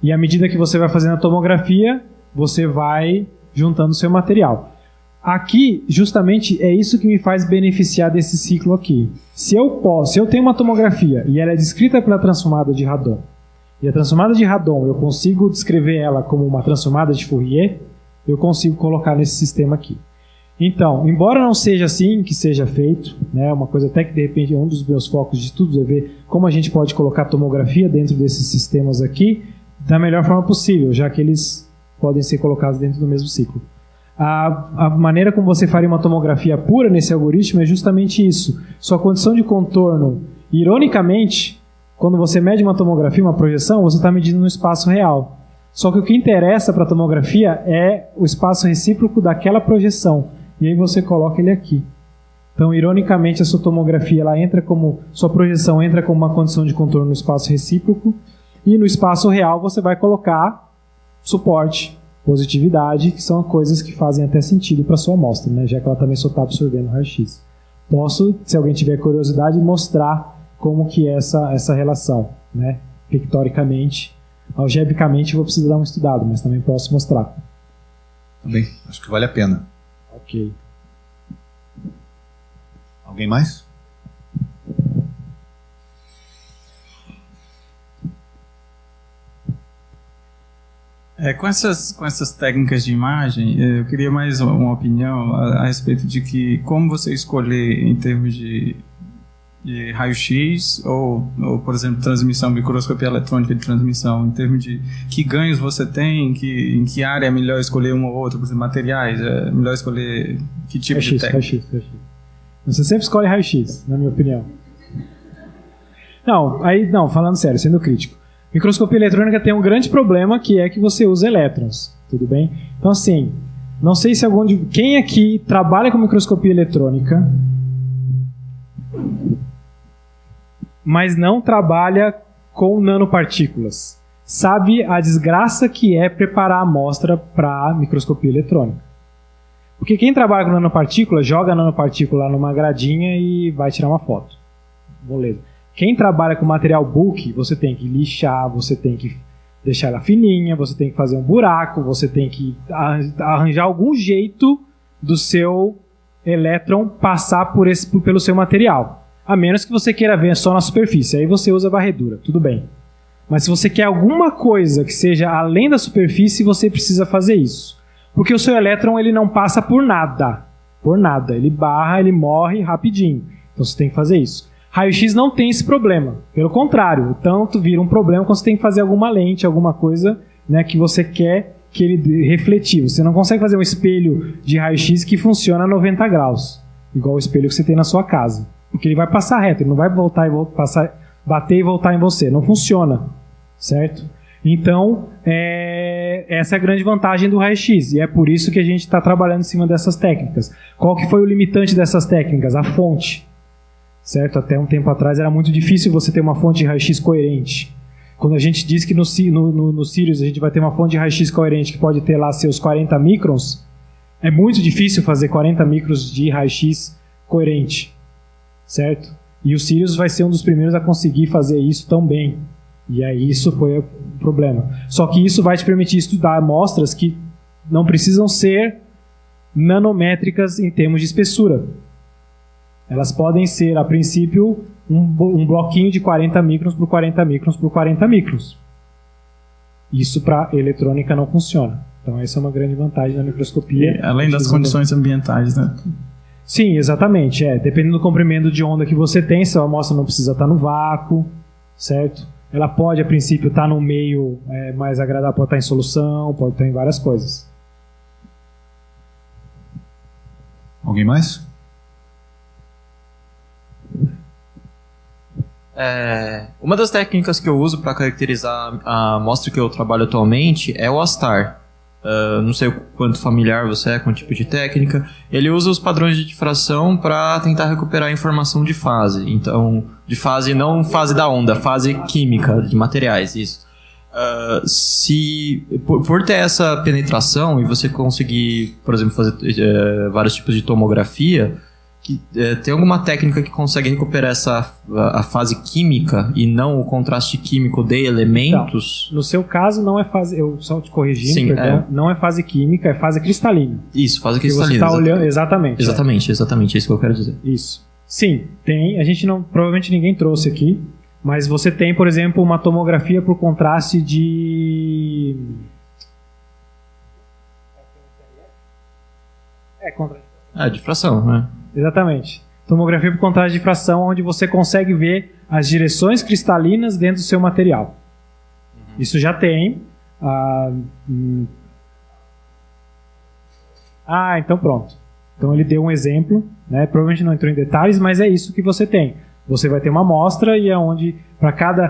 E à medida que você vai fazendo a tomografia, você vai juntando o seu material. Aqui, justamente, é isso que me faz beneficiar desse ciclo aqui. Se eu tenho uma tomografia e ela é descrita pela transformada de Radon, e a transformada de Radon eu consigo descrever ela como uma transformada de Fourier, eu consigo colocar nesse sistema aqui. Então, embora não seja assim que seja feito, né, uma coisa até que de repente é um dos meus focos de estudos é ver como a gente pode colocar tomografia dentro desses sistemas aqui da melhor forma possível, já que eles podem ser colocados dentro do mesmo ciclo. A maneira como você faria uma tomografia pura nesse algoritmo é justamente isso. Sua condição de contorno, ironicamente, quando você mede uma tomografia, uma projeção, você está medindo no espaço real. Só que o que interessa para a tomografia é o espaço recíproco daquela projeção. E aí você coloca ele aqui. Então, ironicamente, a sua tomografia ela entra como, sua projeção entra como uma condição de contorno no espaço recíproco. E no espaço real você vai colocar suporte, positividade, que são coisas que fazem até sentido para a sua amostra, né? Já que ela também só está absorvendo raio-x. Posso, se alguém tiver curiosidade, mostrar como que é essa relação, né? Pictoricamente, algebricamente eu vou precisar dar um estudado, mas também posso mostrar. Também, acho que vale a pena. Ok. Alguém mais? Com essas técnicas de imagem, eu queria mais uma opinião a respeito de que como você escolher em termos de raio-x ou, por exemplo, transmissão, microscopia eletrônica de transmissão, em termos de que ganhos você tem, em que área é melhor escolher uma ou outra, por exemplo, materiais, é melhor escolher que tipo de técnica? Raio-x. Você sempre escolhe raio-x, na minha opinião. Não, falando sério, sendo crítico. Microscopia eletrônica tem um grande problema, que é que você usa elétrons, tudo bem? Então, assim, não sei se quem aqui trabalha com microscopia eletrônica, mas não trabalha com nanopartículas, sabe a desgraça que é preparar a amostra para microscopia eletrônica. Porque quem trabalha com nanopartícula, joga a nanopartícula numa gradinha e vai tirar uma foto. Beleza. Quem trabalha com material bulk, você tem que lixar, você tem que deixar ela fininha, você tem que fazer um buraco, você tem que arranjar algum jeito do seu elétron passar pelo seu material. A menos que você queira ver só na superfície, aí você usa varredura, tudo bem. Mas se você quer alguma coisa que seja além da superfície, você precisa fazer isso. Porque o seu elétron ele não passa por nada. Ele barra, ele morre rapidinho. Então você tem que fazer isso. Raio-x não tem esse problema. Pelo contrário, tanto vira um problema quando você tem que fazer alguma lente, alguma coisa, né, que você quer que ele refletir. Você não consegue fazer um espelho de raio-x que funciona a 90 graus, igual o espelho que você tem na sua casa. Porque ele vai passar reto, ele não vai voltar e bater e voltar em você. Não funciona, certo? Então, essa é a grande vantagem do raio-x, e é por isso que a gente está trabalhando em cima dessas técnicas. Qual que foi o limitante dessas técnicas? A fonte. Certo? Até um tempo atrás era muito difícil você ter uma fonte de raio-x coerente. Quando a gente diz que no Sirius a gente vai ter uma fonte de raio-x coerente que pode ter lá seus 40 microns, é muito difícil fazer 40 microns de raio-x coerente. Certo? E o Sirius vai ser um dos primeiros a conseguir fazer isso tão bem. E aí isso foi o problema. Só que isso vai te permitir estudar amostras que não precisam ser nanométricas em termos de espessura. Elas podem ser, a princípio, um bloquinho de 40 microns por 40 microns por 40 microns. Isso para eletrônica não funciona. Então essa é uma grande vantagem da microscopia. Além das condições ambientais, né? Sim, exatamente. Dependendo do comprimento de onda que você tem, sua amostra não precisa estar no vácuo, certo? Ela pode, a princípio, estar no meio mais agradável, pode estar em solução, pode estar em várias coisas. Alguém mais? Uma das técnicas que eu uso para caracterizar a amostra que eu trabalho atualmente é o ASTAR. não sei o quanto familiar você é com o tipo de técnica, ele usa os padrões de difração para tentar recuperar a informação de fase. Então, de fase, não fase da onda, fase química de materiais, isso. Se por ter essa penetração e você conseguir, por exemplo, fazer vários tipos de tomografia, tem alguma técnica que consegue recuperar a fase química e não o contraste químico de elementos? Então, no seu caso, não é fase. Eu só te corrigindo, Sim, perdão, não é fase química, é fase cristalina. Isso, fase Que você cristalina. está olhando. Exatamente. Exatamente, é isso que eu quero dizer. Isso. Sim, tem. A gente não. Provavelmente ninguém trouxe aqui. Mas você tem, por exemplo, uma tomografia por contraste de. Difração, né? Exatamente. Tomografia por contraste de difração, onde você consegue ver as direções cristalinas dentro do seu material. Isso já tem. Então pronto. Então ele deu um exemplo, né? Provavelmente não entrou em detalhes, mas é isso que você tem. Você vai ter uma amostra e aonde para cada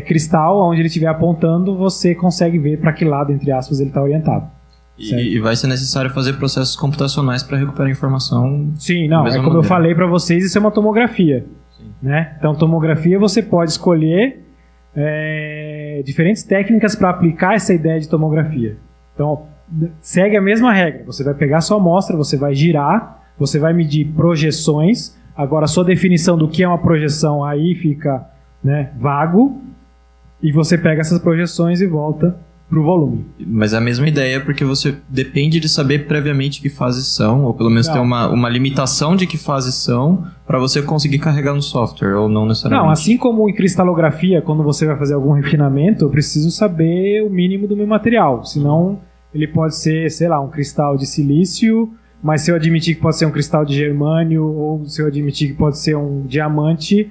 cristal, onde ele estiver apontando, você consegue ver para que lado, entre aspas, ele está orientado. E vai ser necessário fazer processos computacionais para recuperar a informação. Sim, não, é como eu falei para vocês, isso é uma tomografia. Né? Então, tomografia você pode escolher diferentes técnicas para aplicar essa ideia de tomografia. Então, segue a mesma regra. Você vai pegar a sua amostra, você vai girar, você vai medir projeções. Agora, a sua definição do que é uma projeção aí fica, né, vago. E você pega essas projeções e volta pro volume. Mas é a mesma ideia, porque você depende de saber previamente que fases são, ou pelo menos ter uma limitação de que fases são, para você conseguir carregar no software, ou não necessariamente. Não, assim como em cristalografia, quando você vai fazer algum refinamento, eu preciso saber o mínimo do meu material, senão ele pode ser, sei lá, um cristal de silício, mas se eu admitir que pode ser um cristal de germânio, ou se eu admitir que pode ser um diamante,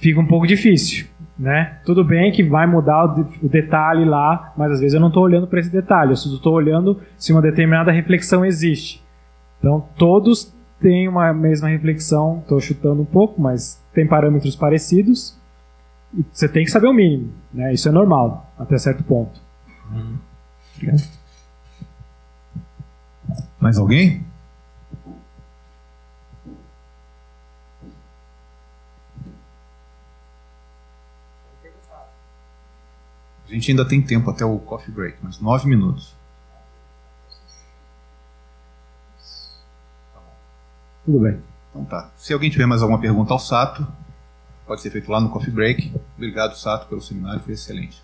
fica um pouco difícil. Né? Tudo bem que vai mudar o detalhe lá, mas às vezes eu não estou olhando para esse detalhe, eu só estou olhando se uma determinada reflexão existe. Então todos têm uma mesma reflexão, estou chutando um pouco, mas tem parâmetros parecidos e você tem que saber o mínimo, né? Isso é normal, até certo ponto. Obrigado. Mais alguém? A gente ainda tem tempo até o coffee break, mas 9 minutos. Tudo bem. Então tá. Se alguém tiver mais alguma pergunta ao Sato, pode ser feito lá no coffee break. Obrigado, Sato, pelo seminário, foi excelente.